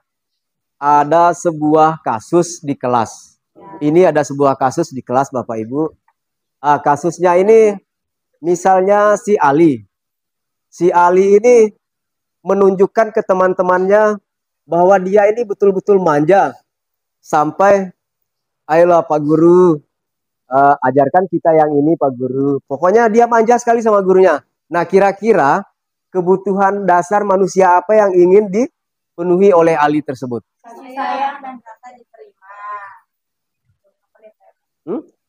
ada sebuah kasus di kelas. Ini ada sebuah kasus di kelas, Bapak Ibu. Kasusnya ini, misalnya si Ali. Si Ali ini menunjukkan ke teman-temannya bahwa dia ini betul-betul manja. Sampai, ayolah Pak Guru, ajarkan kita yang ini Pak Guru. Pokoknya dia manja sekali sama gurunya. Nah, kira-kira kebutuhan dasar manusia apa yang ingin dipenuhi oleh Ali tersebut? Kasih sayang dan rasa diterima.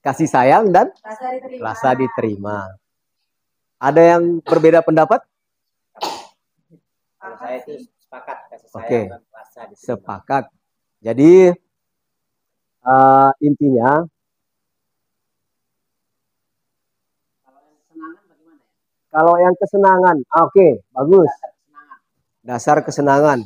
Kasih sayang dan rasa diterima. Ada yang berbeda pendapat? Kalau saya itu sepakat kasih sayang Oke, dan rasa diterima. sepakat. Jadi intinya, kalau yang kesenangan, oke, bagus. Dasar kesenangan.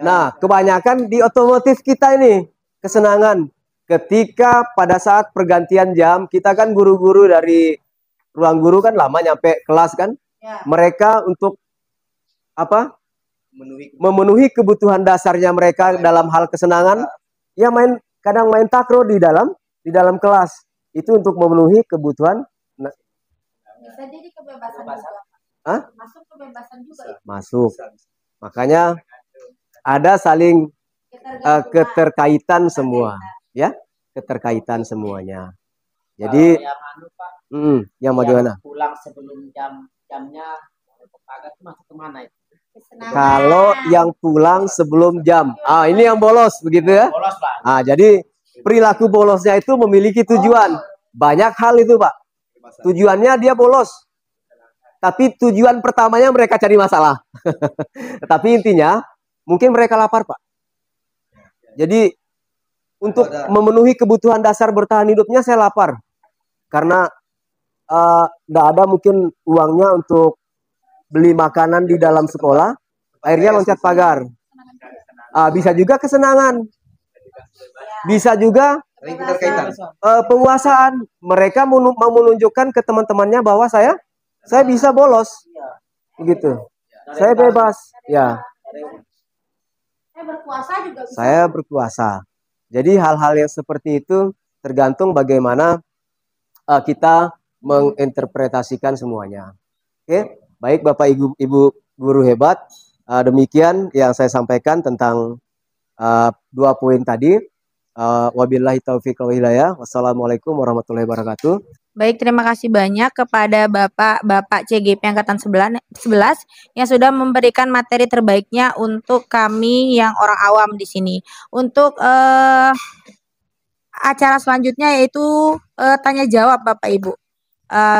Nah, kebanyakan di otomotif kita ini kesenangan. Ketika pada saat pergantian jam, kita kan guru-guru dari ruang guru kan lama nyampe kelas kan. Mereka untuk apa? Memenuhi kebutuhan dasarnya mereka dalam hal kesenangan. Ya kadang main takraw di dalam kelas. Itu untuk memenuhi kebutuhan. Bisa jadi kebebasan juga. Masuk kebebasan juga. Masuk. Makanya ada saling keterkaitan semua, ya, keterkaitan semuanya. Jadi yang bagaimana? Pulang sebelum jamnya pagar itu masuk kemana itu? Kalau yang pulang sebelum jam, ini yang bolos begitu ya? Bolos, Pak. Jadi perilaku bolosnya itu memiliki tujuan. Banyak hal itu, Pak. Tujuannya dia bolos. Tapi tujuan pertamanya mereka cari masalah. Tapi intinya mungkin mereka lapar, Pak. Jadi untuk memenuhi kebutuhan dasar bertahan hidupnya saya lapar. Karena nggak ada mungkin uangnya untuk beli makanan di dalam sekolah, akhirnya loncat pagar. Bisa juga kesenangan. Bisa juga penguasaan. Mereka mau menunjukkan ke teman-temannya bahwa saya bisa bolos. Begitu. Saya bebas. Ya. Saya berkuasa. Jadi hal-hal yang seperti itu tergantung bagaimana kita menginterpretasikan semuanya. Oke, baik Bapak Ibu guru hebat. Demikian yang saya sampaikan tentang 2 poin tadi. Wabillahi taufiq wal hidayah. Wassalamualaikum warahmatullahi wabarakatuh. Baik, terima kasih banyak kepada Bapak CGP Angkatan 11 yang sudah memberikan materi terbaiknya untuk kami yang orang awam di sini. Untuk acara selanjutnya yaitu tanya jawab Bapak Ibu.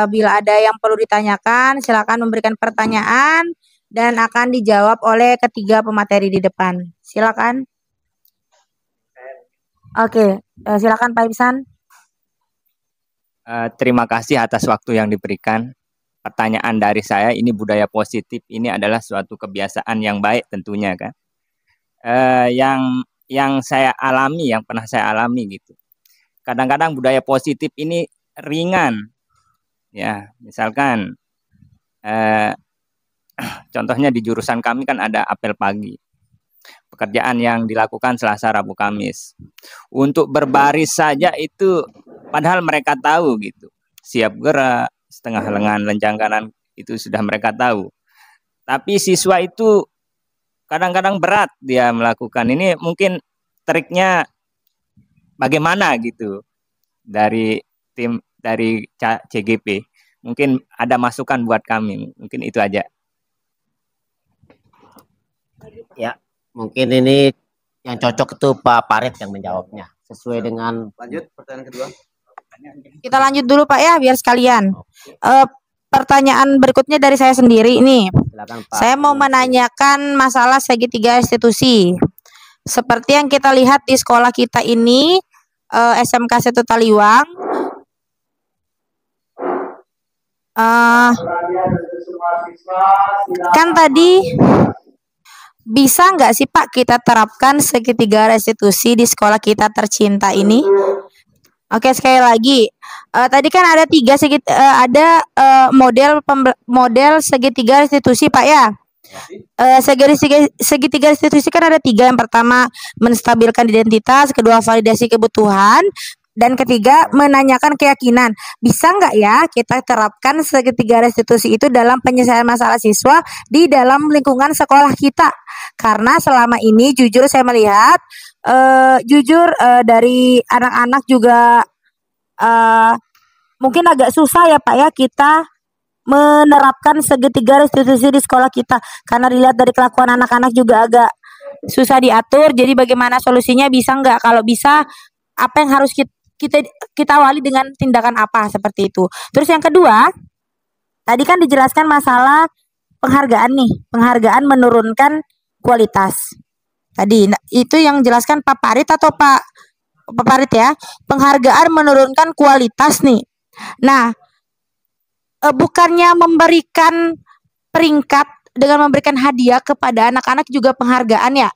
Bila ada yang perlu ditanyakan, silakan memberikan pertanyaan dan akan dijawab oleh ketiga pemateri di depan. Silakan. Oke, silakan Pak Ihsan. Terima kasih atas waktu yang diberikan. Pertanyaan dari saya, ini budaya positif ini adalah suatu kebiasaan yang baik tentunya kan. Yang saya alami, yang pernah saya alami gitu. Kadang-kadang budaya positif ini ringan. Ya, misalkan contohnya di jurusan kami kan ada apel pagi. Pekerjaan yang dilakukan Selasa, Rabu, Kamis. Untuk berbaris saja itu padahal mereka tahu gitu. Siap gerak, setengah lengan, lenjang kanan itu sudah mereka tahu. Tapi siswa itu kadang-kadang berat dia melakukan. Ini mungkin triknya bagaimana gitu dari tim dari CGP. Mungkin ada masukan buat kami. Mungkin itu aja. Ya, mungkin ini yang cocok itu Pak Parit yang menjawabnya sesuai dengan. Lanjut pertanyaan kedua. Kita lanjut dulu Pak ya, biar sekalian. Pertanyaan berikutnya dari saya sendiri nih. Silakan Pak. Saya mau menanyakan masalah segitiga institusi. Seperti yang kita lihat di sekolah kita ini, SMK 1 Taliwang. Kan tadi bisa nggak sih Pak kita terapkan segitiga restitusi di sekolah kita tercinta ini? Oke, sekali lagi. Tadi kan ada model segitiga restitusi Pak ya. Segitiga restitusi kan ada 3. Yang pertama menstabilkan identitas, kedua validasi kebutuhan, dan ketiga menanyakan keyakinan. Bisa nggak ya kita terapkan segitiga restitusi itu dalam penyelesaian masalah siswa di dalam lingkungan sekolah kita? Karena selama ini jujur saya melihat dari anak-anak juga mungkin agak susah ya Pak ya kita menerapkan segitiga restitusi di sekolah kita, karena dilihat dari kelakuan anak-anak juga agak susah diatur. Jadi bagaimana solusinya, bisa nggak? Kalau bisa, apa yang harus kita awali dengan tindakan apa seperti itu. Terus yang kedua, tadi kan dijelaskan masalah penghargaan nih, penghargaan menurunkan kualitas. Tadi itu yang jelaskan Pak Parit atau Pak Parit ya, penghargaan menurunkan kualitas nih. Nah, bukannya memberikan peringkat dengan memberikan hadiah kepada anak-anak juga penghargaan ya?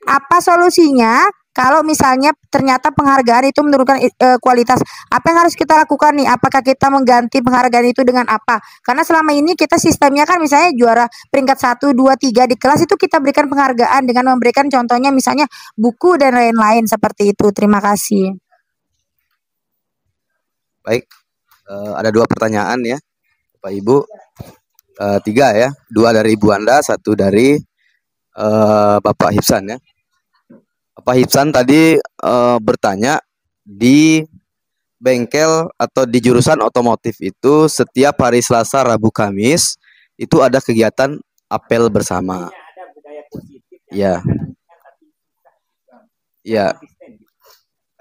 Apa solusinya kalau misalnya ternyata penghargaan itu menurunkan kualitas? Apa yang harus kita lakukan nih? Apakah kita mengganti penghargaan itu dengan apa? Karena selama ini kita sistemnya kan misalnya juara peringkat 1, 2, 3 di kelas itu kita berikan penghargaan dengan memberikan contohnya misalnya buku dan lain-lain seperti itu. Terima kasih. Baik, ada 2 pertanyaan ya, Bapak Ibu. 3 ya, 2 dari Ibu Anda, 1 dari Bapak Hipsan ya. Bapak Hipsan tadi bertanya di bengkel atau di jurusan otomotif itu setiap hari Selasa, Rabu, Kamis itu ada kegiatan apel bersama. Ya. Ya.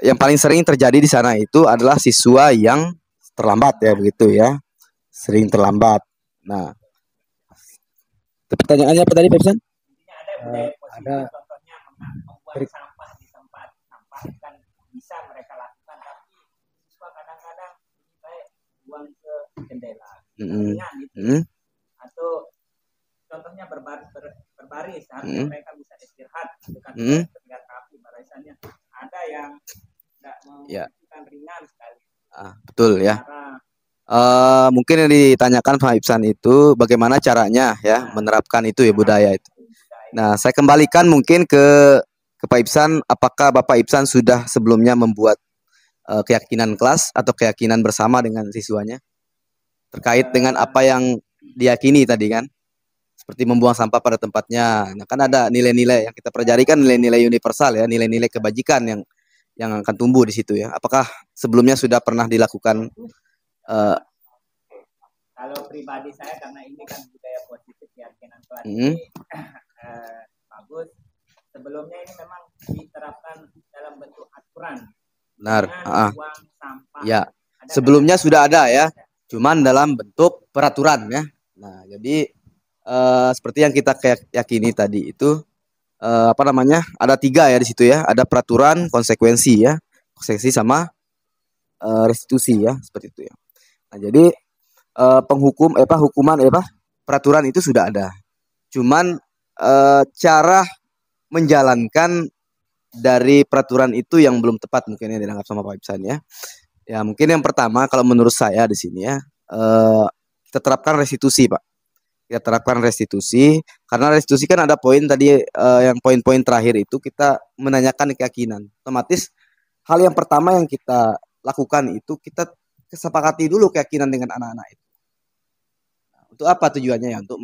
Yang paling sering terjadi di sana itu adalah siswa yang terlambat ya, begitu ya. Sering terlambat. Nah, pertanyaannya apa tadi, Pak Hipsan? Ada membuang sampah di tempat sampah kan bisa mereka lakukan, tapi siswa kadang-kadang baik buang ke jendela, atau contohnya berbaris harusnya mereka bisa istirahat dengan terlihat rapi barisannya. Ada yang tidak membutuhkan ringan sekali. Betul ya. Mungkin yang ditanyakan Pak Hipsan itu bagaimana caranya ya menerapkan itu ya, budaya itu. Nah, saya kembalikan mungkin ke Pak Hipsan. Apakah Bapak Hipsan sudah sebelumnya membuat keyakinan kelas atau keyakinan bersama dengan siswanya terkait dengan apa yang diyakini tadi kan, seperti membuang sampah pada tempatnya. Nah, kan ada nilai-nilai yang kita pelajari kan, nilai-nilai universal ya, nilai-nilai kebajikan yang akan tumbuh di situ ya. Apakah sebelumnya sudah pernah dilakukan? Kalau pribadi saya, karena ini kan budaya positif keyakinan kelas ini bagus. Sebelumnya ini memang diterapkan dalam bentuk aturan. Benar. Ya, sebelumnya sudah ada ya, cuman dalam bentuk peraturan ya. Nah, jadi seperti yang kita yakini tadi itu ada 3 ya di situ ya. Ada peraturan, konsekuensi ya, konsekuensi sama restitusi ya, seperti itu ya. Nah, jadi peraturan itu sudah ada. Cuman cara menjalankan dari peraturan itu yang belum tepat mungkin yang dianggap sama Pak Hipsan ya. Ya, mungkin yang pertama kalau menurut saya di sini ya, kita terapkan restitusi, Pak. Kita terapkan restitusi, karena restitusi kan ada poin tadi yang poin-poin terakhir itu kita menanyakan keyakinan. Otomatis hal yang pertama yang kita lakukan itu kita kesepakati dulu keyakinan dengan anak-anak itu. Nah, untuk apa tujuannya ya? Untuk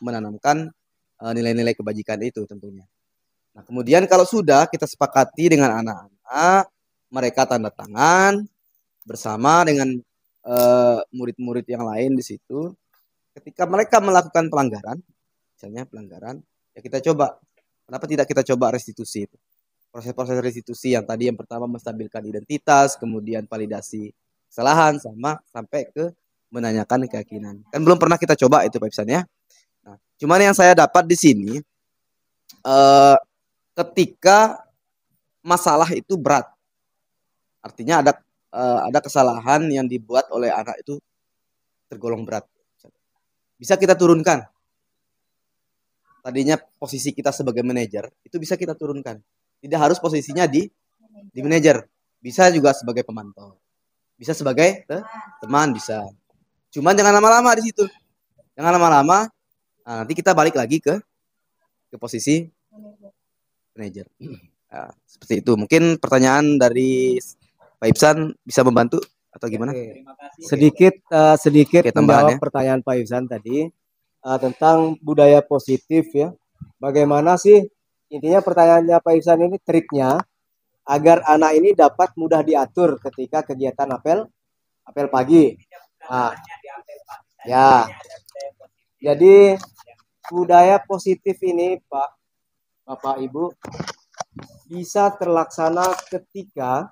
menanamkan nilai-nilai kebajikan itu tentunya. Nah, kemudian kalau sudah kita sepakati dengan anak-anak, mereka tanda tangan bersama dengan murid-murid yang lain di situ. Ketika mereka melakukan pelanggaran, misalnya pelanggaran, Ya kita coba. Kenapa tidak kita coba restitusi itu? Proses-proses restitusi yang tadi yang pertama menstabilkan identitas, kemudian validasi kesalahan, sama sampai ke menanyakan keyakinan. Kan belum pernah kita coba itu Pak Ibsan ya. Nah, cuman yang saya dapat di sini ketika masalah itu berat, artinya ada kesalahan yang dibuat oleh anak itu tergolong berat, bisa kita turunkan. Tadinya posisi kita sebagai manajer itu bisa kita turunkan. Tidak harus posisinya di manajer, bisa juga sebagai pemantau, bisa sebagai teman, bisa. Cuman jangan lama-lama di situ, jangan lama-lama. Nah, nanti kita balik lagi ke posisi manajer. Nah, seperti itu. Mungkin pertanyaan dari Pak Ibsan bisa membantu atau gimana? Sedikit Oke, tambahannya. menjawab pertanyaan Pak Ibsan tadi tentang budaya positif ya. Bagaimana sih intinya pertanyaannya Pak Ibsan ini triknya agar anak ini dapat mudah diatur ketika kegiatan apel pagi. Nah, ya. Jadi budaya positif ini Bapak Ibu bisa terlaksana ketika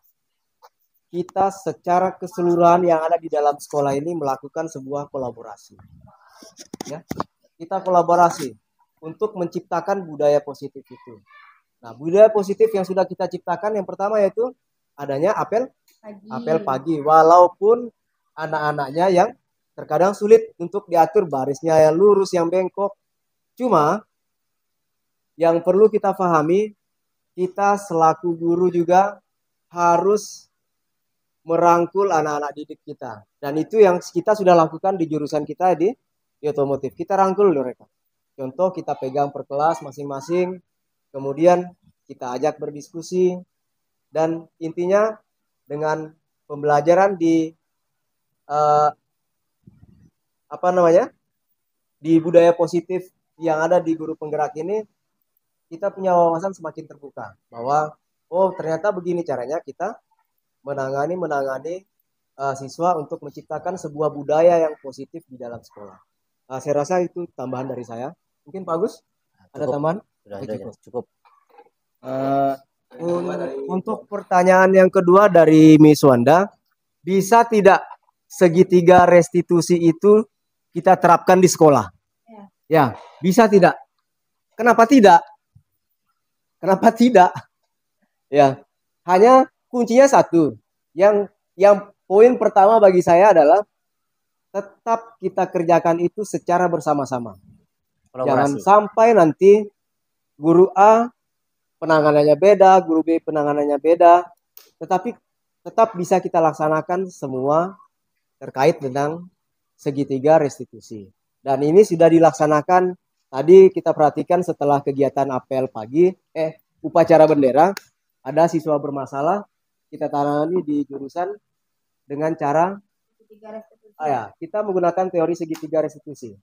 kita secara keseluruhan yang ada di dalam sekolah ini melakukan sebuah kolaborasi. Ya, kita kolaborasi untuk menciptakan budaya positif itu. Nah, budaya positif yang sudah kita ciptakan yang pertama yaitu adanya apel pagi. Walaupun anak-anaknya yang terkadang sulit untuk diatur barisnya yang lurus, yang bengkok. Cuma yang perlu kita pahami, kita selaku guru juga harus merangkul anak-anak didik kita. Dan itu yang kita sudah lakukan di jurusan kita di otomotif. Kita rangkul mereka. Contoh kita pegang per kelas masing-masing, kemudian kita ajak berdiskusi, dan intinya dengan pembelajaran di di budaya positif yang ada di guru penggerak ini, kita punya wawasan semakin terbuka bahwa oh ternyata begini caranya kita menangani siswa untuk menciptakan sebuah budaya yang positif di dalam sekolah. Saya rasa itu tambahan dari saya. Mungkin Pak Agus ada tambahan? Cukup. Untuk pertanyaan yang kedua dari Miss Wanda, bisa tidak segitiga restitusi itu kita terapkan di sekolah? Ya, bisa tidak? Kenapa tidak? Kenapa tidak? Ya, hanya kuncinya satu. Yang poin pertama bagi saya adalah tetap kita kerjakan itu secara bersama-sama. Jangan sampai nanti guru A penanganannya beda, guru B penanganannya beda, tetapi tetap bisa kita laksanakan semua terkait tentang segitiga restitusi. Dan ini sudah dilaksanakan tadi kita perhatikan setelah kegiatan apel pagi, upacara bendera, ada siswa bermasalah, kita tangani di jurusan dengan cara kita menggunakan teori segitiga restitusi.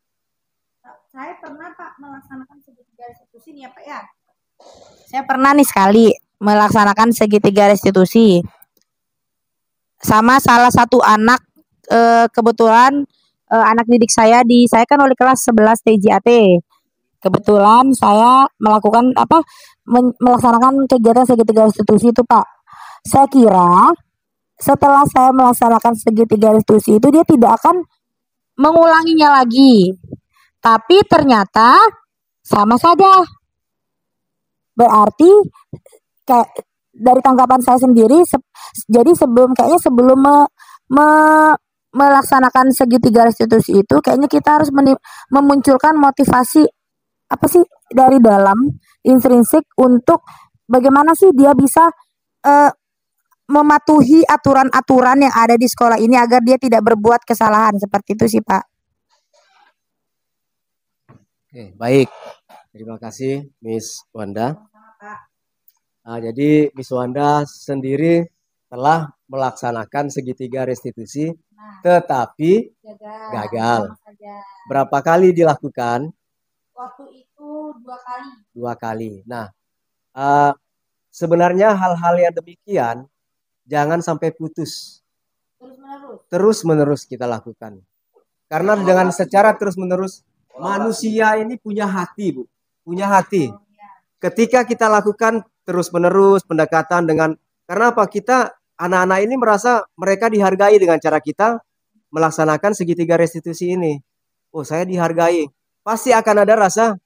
Saya pernah Pak melaksanakan segitiga restitusi nih ya Pak ya. Saya pernah nih sekali melaksanakan segitiga restitusi sama salah satu anak, kebetulan anak didik saya kan oleh kelas 11 TJAT. Kebetulan saya melaksanakan kegiatan segitiga restitusi itu Pak. Saya kira setelah saya melaksanakan segitiga restitusi itu dia tidak akan mengulanginya lagi. Tapi ternyata sama saja. Berarti kayak dari tanggapan saya sendiri, jadi sebelum melaksanakan segitiga restitusi itu, kayaknya kita harus memunculkan motivasi apa sih dari dalam intrinsik untuk bagaimana sih dia bisa mematuhi aturan-aturan yang ada di sekolah ini agar dia tidak berbuat kesalahan seperti itu sih Pak. Oke, baik. Terima kasih Miss Wanda. Jadi Miss Wanda sendiri telah melaksanakan segitiga restitusi, tetapi gagal. Berapa kali dilakukan? Waktu itu 2 kali. 2 kali. Nah, sebenarnya hal-hal yang demikian jangan sampai putus. Terus-menerus kita lakukan. Karena dengan secara terus-menerus manusia ini punya hati, Bu. punya hati. Ketika kita lakukan terus-menerus pendekatan dengan, karena apa? Kita anak-anak ini merasa mereka dihargai dengan cara kita melaksanakan segitiga restitusi ini. Oh, saya dihargai. Pasti akan ada rasa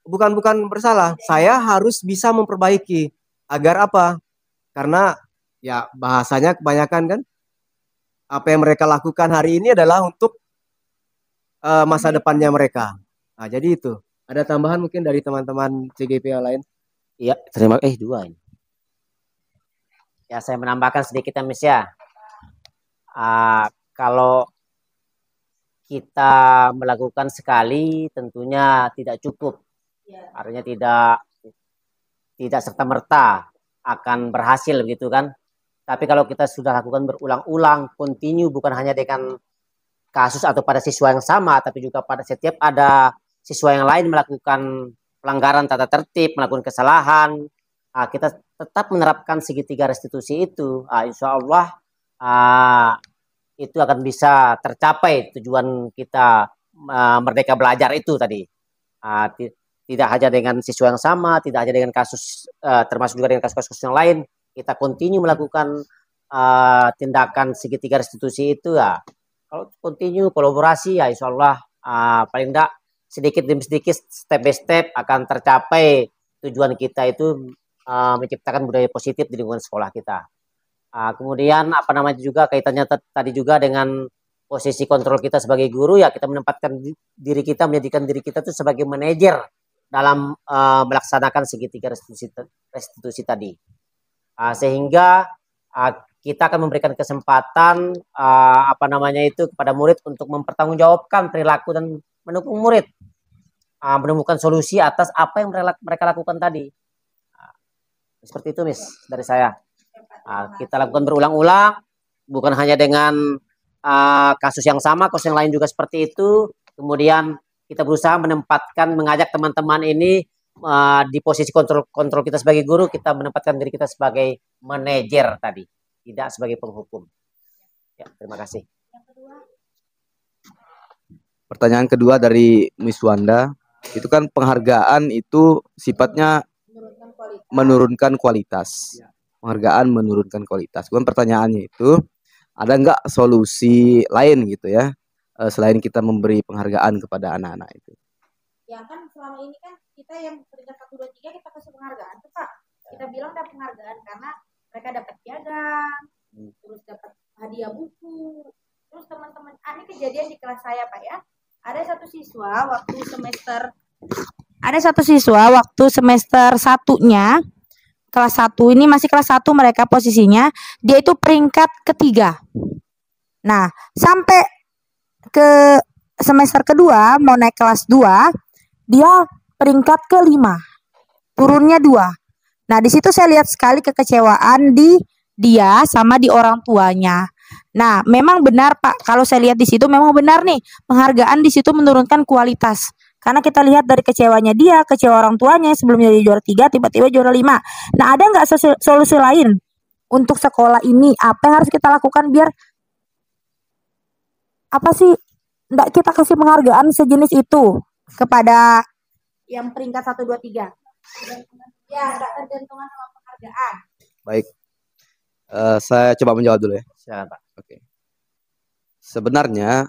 bukan bersalah. Saya harus bisa memperbaiki. Agar apa? Karena ya bahasanya kebanyakan kan, apa yang mereka lakukan hari ini adalah untuk masa depannya mereka. Nah, jadi itu. Ada tambahan mungkin dari teman-teman CGP yang lain? Iya, terima kasih dua ini. Ya, saya menambahkan sedikit ya, Miss ya. Kalau kita melakukan sekali tentunya tidak cukup. Artinya tidak serta-merta akan berhasil begitu kan. Tapi kalau kita sudah lakukan berulang-ulang, continue, bukan hanya dengan kasus atau pada siswa yang sama, tapi juga pada setiap ada siswa yang lain melakukan pelanggaran tata tertib, melakukan kesalahan, kita tetap menerapkan segitiga restitusi itu, insya Allah itu akan bisa tercapai tujuan kita merdeka belajar itu tadi. Tidak hanya dengan siswa yang sama, tidak hanya dengan kasus, termasuk juga dengan kasus-kasus yang lain, kita continue melakukan tindakan segitiga restitusi itu ya. Kalau continue kolaborasi ya insya Allah paling tidak sedikit demi sedikit, step by step akan tercapai tujuan kita itu menciptakan budaya positif di lingkungan sekolah kita. Kemudian apa namanya juga kaitannya tadi juga dengan posisi kontrol kita sebagai guru ya, kita menempatkan diri kita, menjadikan diri kita itu sebagai manajer dalam melaksanakan segitiga restitusi tadi. Sehingga kita akan memberikan kesempatan apa namanya itu kepada murid untuk mempertanggungjawabkan perilaku dan mendukung murid menemukan solusi atas apa yang mereka lakukan tadi. Seperti itu, Miss, dari saya. Kita lakukan berulang-ulang, bukan hanya dengan kasus yang sama, kasus yang lain juga seperti itu. Kemudian kita berusaha menempatkan, mengajak teman-teman ini di posisi kontrol kita sebagai guru, kita menempatkan diri kita sebagai manajer tadi, tidak sebagai penghukum. Ya, terima kasih. Pertanyaan kedua dari Miss Wanda, itu kan penghargaan itu sifatnya menurunkan kualitas. Penghargaan menurunkan kualitas. Kemudian pertanyaannya itu, ada nggak solusi lain gitu ya, selain kita memberi penghargaan kepada anak-anak itu? Ya kan selama ini kan kita yang peringkat 1, 2, 3 kita kasih penghargaan tuh Pak. Kita bilang dapat penghargaan karena mereka dapat piagam, terus dapat hadiah buku. Terus teman-teman, ini kejadian di kelas saya Pak ya. Ada satu siswa waktu semester 1-nya, kelas 1 ini masih kelas 1 mereka posisinya, dia itu peringkat ketiga. Nah, sampai ke semester kedua mau naik kelas 2, dia peringkat ke-5. Turunnya 2. Nah, di situ saya lihat sekali kekecewaan di dia sama di orang tuanya. Nah, memang benar Pak, kalau saya lihat di situ memang benar nih, penghargaan di situ menurunkan kualitas. Karena kita lihat dari kecewanya dia, kecewa orang tuanya sebelumnya jadi juara 3, tiba-tiba juara 5. Nah, ada nggak solusi lain untuk sekolah ini? Apa yang harus kita lakukan biar apa sih? Nggak kita kasih penghargaan sejenis itu kepada yang peringkat 1, 2, 3. Ya, nggak tergantungan sama penghargaan. Baik. Saya coba menjawab dulu ya. Silakan, Pak. Oke. Sebenarnya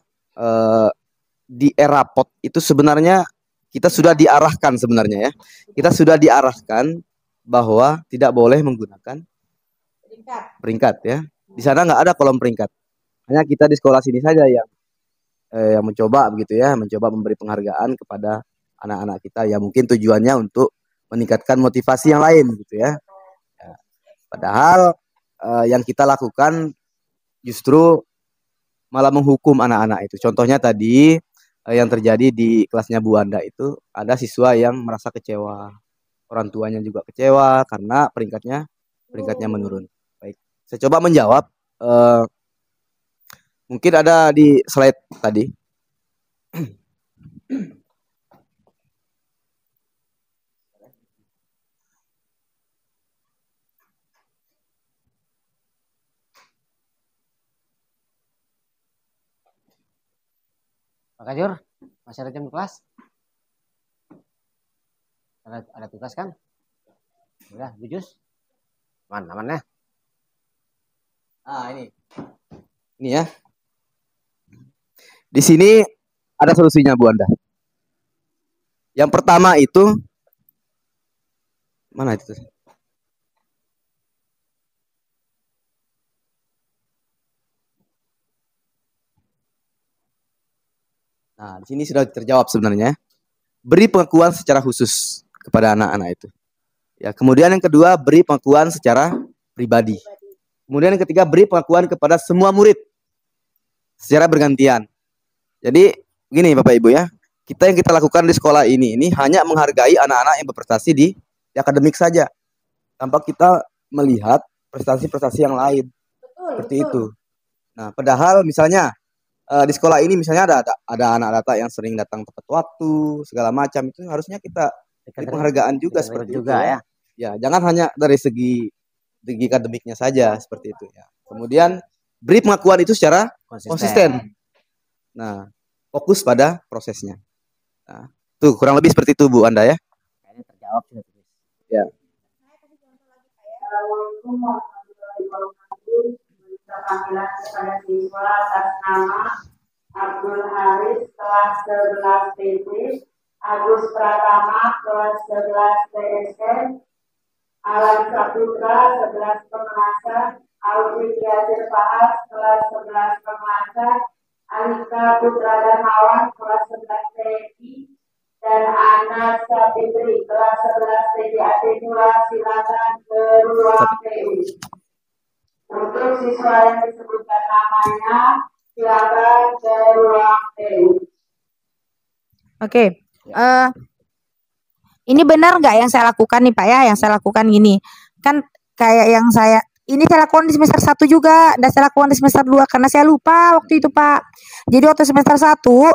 di era POT itu sebenarnya kita sudah diarahkan sebenarnya ya. Kita sudah diarahkan bahwa tidak boleh menggunakan peringkat ya. Di sana nggak ada kolom peringkat. Hanya kita di sekolah sini saja yang mencoba begitu ya, mencoba memberi penghargaan kepada anak-anak kita ya, mungkin tujuannya untuk meningkatkan motivasi yang lain gitu ya. Padahal yang kita lakukan justru malah menghukum anak-anak itu. Contohnya tadi yang terjadi di kelasnya Bu Wanda itu, ada siswa yang merasa kecewa, orang tuanya juga kecewa karena peringkatnya menurun. Baik, saya coba menjawab. Mungkin ada di slide tadi. Pak Kajur, masih ada jam kelas? Ada tugas kan? Udah, Jus. Mana? Ini. Ini ya. Di sini ada solusinya Bu Anda. Yang pertama itu mana itu? Nah, di sini sudah terjawab sebenarnya. Beri pengakuan secara khusus kepada anak-anak itu. Ya, kemudian yang kedua, beri pengakuan secara pribadi. Kemudian yang ketiga, beri pengakuan kepada semua murid secara bergantian. Jadi, begini Bapak Ibu ya, yang kita lakukan di sekolah ini hanya menghargai anak-anak yang berprestasi di akademik saja, tanpa kita melihat prestasi-prestasi yang lain. Seperti itu. Nah, padahal misalnya di sekolah ini misalnya ada anak data yang sering datang tepat waktu, segala macam, itu harusnya kita beri penghargaan juga seperti itu ya. Ya, jangan hanya dari segi akademiknya saja seperti itu ya. Kemudian beri pengakuan itu secara konsisten. Nah, fokus pada prosesnya. Nah, tuh kurang lebih seperti itu Bu Anda ya. Kayaknya terjawab sudah. Ya. Panggilan kepada siswa atas nama Abdul Haris kelas 11 PP, Agus Pratama kelas 11 TSN, Alan Saputra 11 Pemanasan, Audrey Yasir Fahaz kelas 11 Pemanasan, Alika Putra Darmawan kelas 11 TNI, dan Ana Sapitri kelas 11 TJAT 2. Silakan ke ruang PU. Untuk siswa yang disebutkan namanya, silakan ke ruang PU. Oke. Ini benar nggak yang saya lakukan nih Pak ya? Yang saya lakukan gini. Kan kayak yang ini saya lakukan di semester 1 juga, dan saya lakukan di semester 2 karena saya lupa waktu itu Pak. Jadi waktu semester 1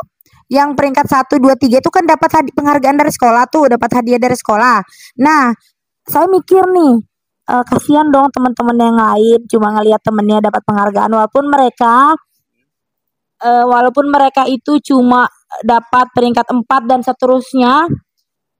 yang peringkat 1, 2, 3 itu kan dapat penghargaan dari sekolah tuh, dapat hadiah dari sekolah. Nah, saya mikir nih, kasihan dong teman-teman yang lain cuma ngelihat temennya dapat penghargaan walaupun mereka itu cuma dapat peringkat 4 dan seterusnya.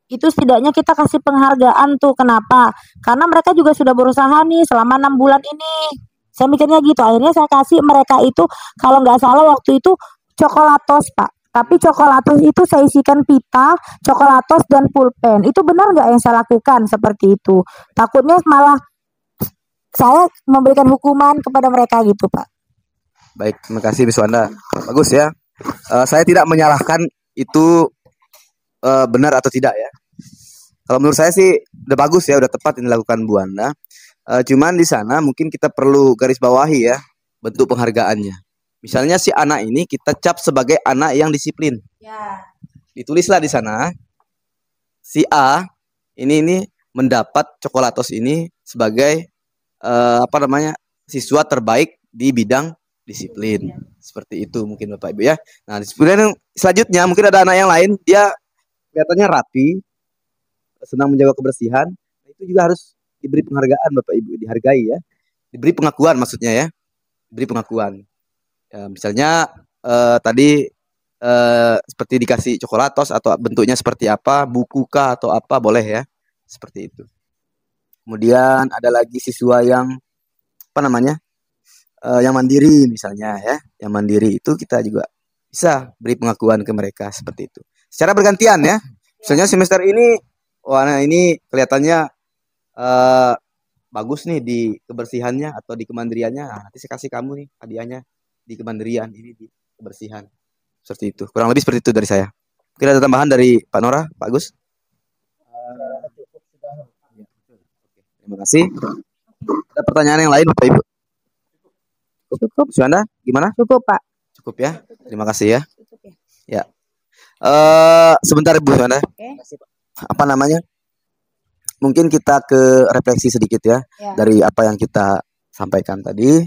Itu setidaknya kita kasih penghargaan tuh. Kenapa? Karena mereka juga sudah berusaha nih selama 6 bulan ini. Saya mikirnya gitu. Akhirnya saya kasih mereka itu, kalau nggak salah waktu itu coklatos Pak. Tapi coklatos itu saya isikan pita, coklatos, dan pulpen. Itu benar nggak yang saya lakukan seperti itu? Takutnya malah saya memberikan hukuman kepada mereka gitu Pak. Baik, terima kasih Bis Wanda. Bagus ya. Saya tidak menyalahkan itu benar atau tidak ya. Kalau menurut saya sih udah bagus ya, udah tepat yang dilakukan Bu Wanda. Cuman di sana mungkin kita perlu garis bawahi ya bentuk penghargaannya. Misalnya si anak ini kita cap sebagai anak yang disiplin. Ya. Ditulislah di sana si A ini mendapat coklatos ini sebagai siswa terbaik di bidang disiplin. Seperti itu mungkin Bapak Ibu ya. Nah, kemudian selanjutnya mungkin ada anak yang lain, dia kelihatannya rapi, senang menjaga kebersihan. Itu juga harus diberi penghargaan Bapak Ibu, dihargai ya. Diberi pengakuan maksudnya ya. Diberi pengakuan. Ya, misalnya tadi seperti dikasih coklatos atau bentuknya seperti apa, buku kah atau apa, boleh ya. Seperti itu. Kemudian ada lagi siswa yang yang mandiri misalnya ya. Yang mandiri itu kita juga bisa beri pengakuan ke mereka seperti itu. Secara bergantian ya. Misalnya semester ini, ini kelihatannya bagus nih di kebersihannya atau di kemandiriannya. Nah, nanti saya kasih kamu nih hadiahnya di kemandirian, ini di kebersihan. Seperti itu. Kurang lebih seperti itu dari saya. Mungkin ada tambahan dari Pak Nora, Pak Agus? Terima kasih. Ada pertanyaan yang lain Bapak Ibu? Cukup. Suanda, gimana? Cukup Pak. Cukup ya. Terima kasih ya. Cukup ya. Ya. Sebentar Bu Suanda. Oke. Apa namanya? Mungkin kita ke refleksi sedikit ya, dari apa yang kita sampaikan tadi.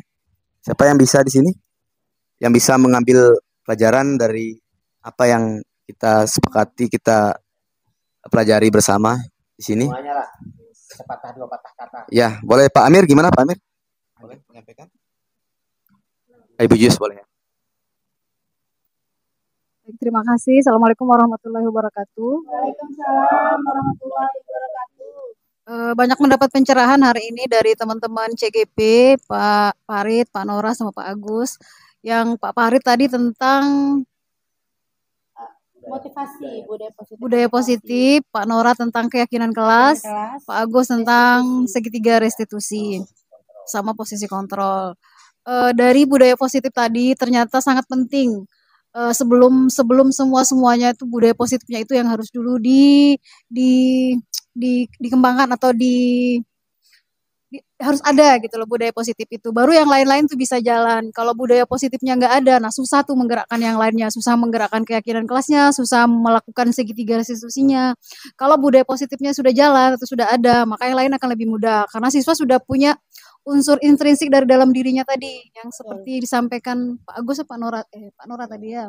Siapa yang bisa di sini? Yang bisa mengambil pelajaran dari apa yang kita sepakati, kita pelajari bersama di sini? Semuanya lah. Sepatah dua patah kata. Ya, boleh Pak Amir, gimana Pak Amir? Boleh menyampaikan? Ibu Jus boleh ya. Terima kasih. Assalamualaikum warahmatullahi wabarakatuh. Waalaikumsalam warahmatullahi wabarakatuh. Banyak mendapat pencerahan hari ini dari teman-teman CGP, Pak Farid, Pak Nora, sama Pak Agus. Yang Pak Farid tadi tentang Motivasi budaya positif, Pak Nora tentang keyakinan kelas, Pak Agus tentang segitiga restitusi, sama posisi kontrol. Dari budaya positif tadi ternyata sangat penting. Sebelum semuanya itu budaya positifnya itu yang harus dulu dikembangkan atau harus ada gitu loh budaya positif itu. Baru yang lain-lain tuh bisa jalan. Kalau budaya positifnya nggak ada, nah susah tuh menggerakkan yang lainnya, susah menggerakkan keyakinan kelasnya, susah melakukan segitiga restitusinya. Kalau budaya positifnya sudah jalan atau sudah ada, maka yang lain akan lebih mudah karena siswa sudah punya unsur intrinsik dari dalam dirinya tadi yang seperti disampaikan Pak Agus Pak Nora tadi ya.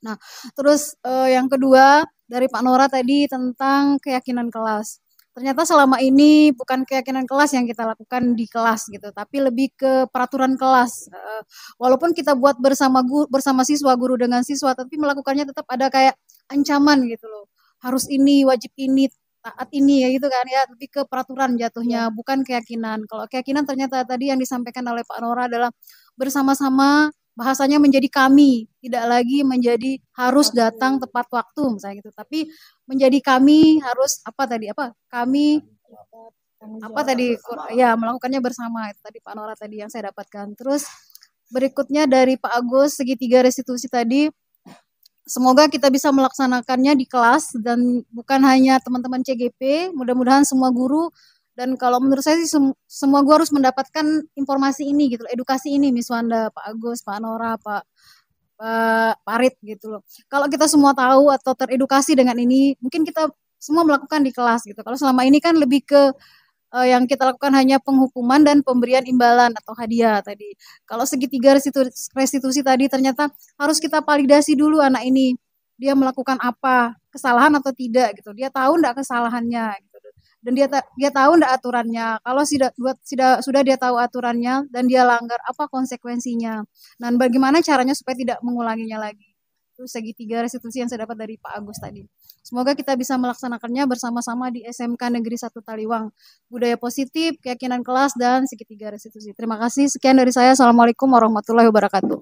Nah, terus yang kedua dari Pak Nora tadi tentang keyakinan kelas. Ternyata selama ini bukan keyakinan kelas yang kita lakukan di kelas gitu, tapi lebih ke peraturan kelas. Walaupun kita buat bersama siswa, guru dengan siswa, tapi melakukannya tetap ada kayak ancaman gitu loh. Harus ini, wajib ini, taat ini ya gitu kan ya, lebih ke peraturan jatuhnya, bukan keyakinan. Kalau keyakinan ternyata tadi yang disampaikan oleh Pak Nora adalah bersama-sama, bahasanya menjadi kami, tidak lagi menjadi harus datang tepat waktu misalnya gitu, tapi menjadi kami harus kami ya melakukannya bersama. Itu tadi Pak Nora tadi yang saya dapatkan. Terus berikutnya dari Pak Agus segitiga restitusi tadi, semoga kita bisa melaksanakannya di kelas dan bukan hanya teman-teman CGP, mudah-mudahan semua guru. Dan kalau menurut saya sih semua guru harus mendapatkan informasi ini gitu, edukasi ini, Miss Wanda, Pak Agus, Pak Nora, Pak Farid gitu loh. Kalau kita semua tahu atau teredukasi dengan ini, mungkin kita semua melakukan di kelas gitu. Kalau selama ini kan lebih ke yang kita lakukan hanya penghukuman dan pemberian imbalan atau hadiah tadi. Kalau segitiga restitusi tadi ternyata harus kita validasi dulu anak ini. Dia melakukan apa, kesalahan atau tidak gitu. Dia tahu enggak kesalahannya gitu. Dan dia tahu enggak aturannya. Kalau sudah dia tahu aturannya dan dia langgar, apa konsekuensinya. Dan bagaimana caranya supaya tidak mengulanginya lagi. Itu segitiga restitusi yang saya dapat dari Pak Agus tadi. Semoga kita bisa melaksanakannya bersama-sama di SMK Negeri 1 Taliwang. Budaya positif, keyakinan kelas, dan segitiga restitusi. Terima kasih. Sekian dari saya. Assalamualaikum warahmatullahi wabarakatuh.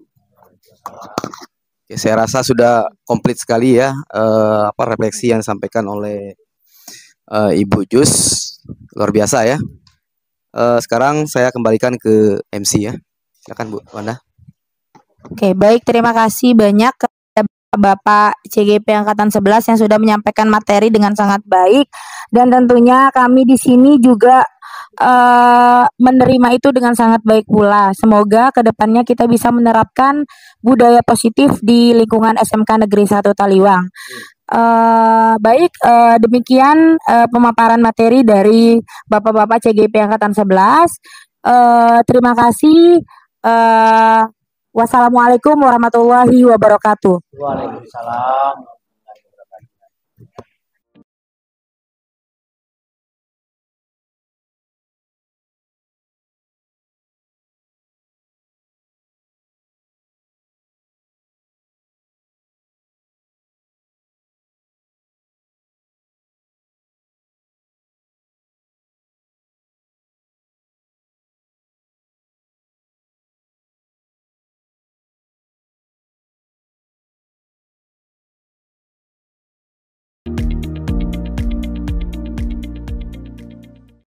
Oke, saya rasa sudah komplit sekali ya refleksi yang disampaikan oleh Ibu Jus. Luar biasa ya. Sekarang saya kembalikan ke MC ya. Silakan Bu Wanda. Oke, baik, terima kasih banyak kepada Bapak CGP Angkatan 11 yang sudah menyampaikan materi dengan sangat baik, dan tentunya kami di sini juga menerima itu dengan sangat baik pula. Semoga kedepannya kita bisa menerapkan budaya positif di lingkungan SMK Negeri 1 Taliwang. Baik, demikian pemaparan materi dari Bapak-Bapak CGP Angkatan 11. Terima kasih. Wassalamualaikum warahmatullahi wabarakatuh. Waalaikumsalam.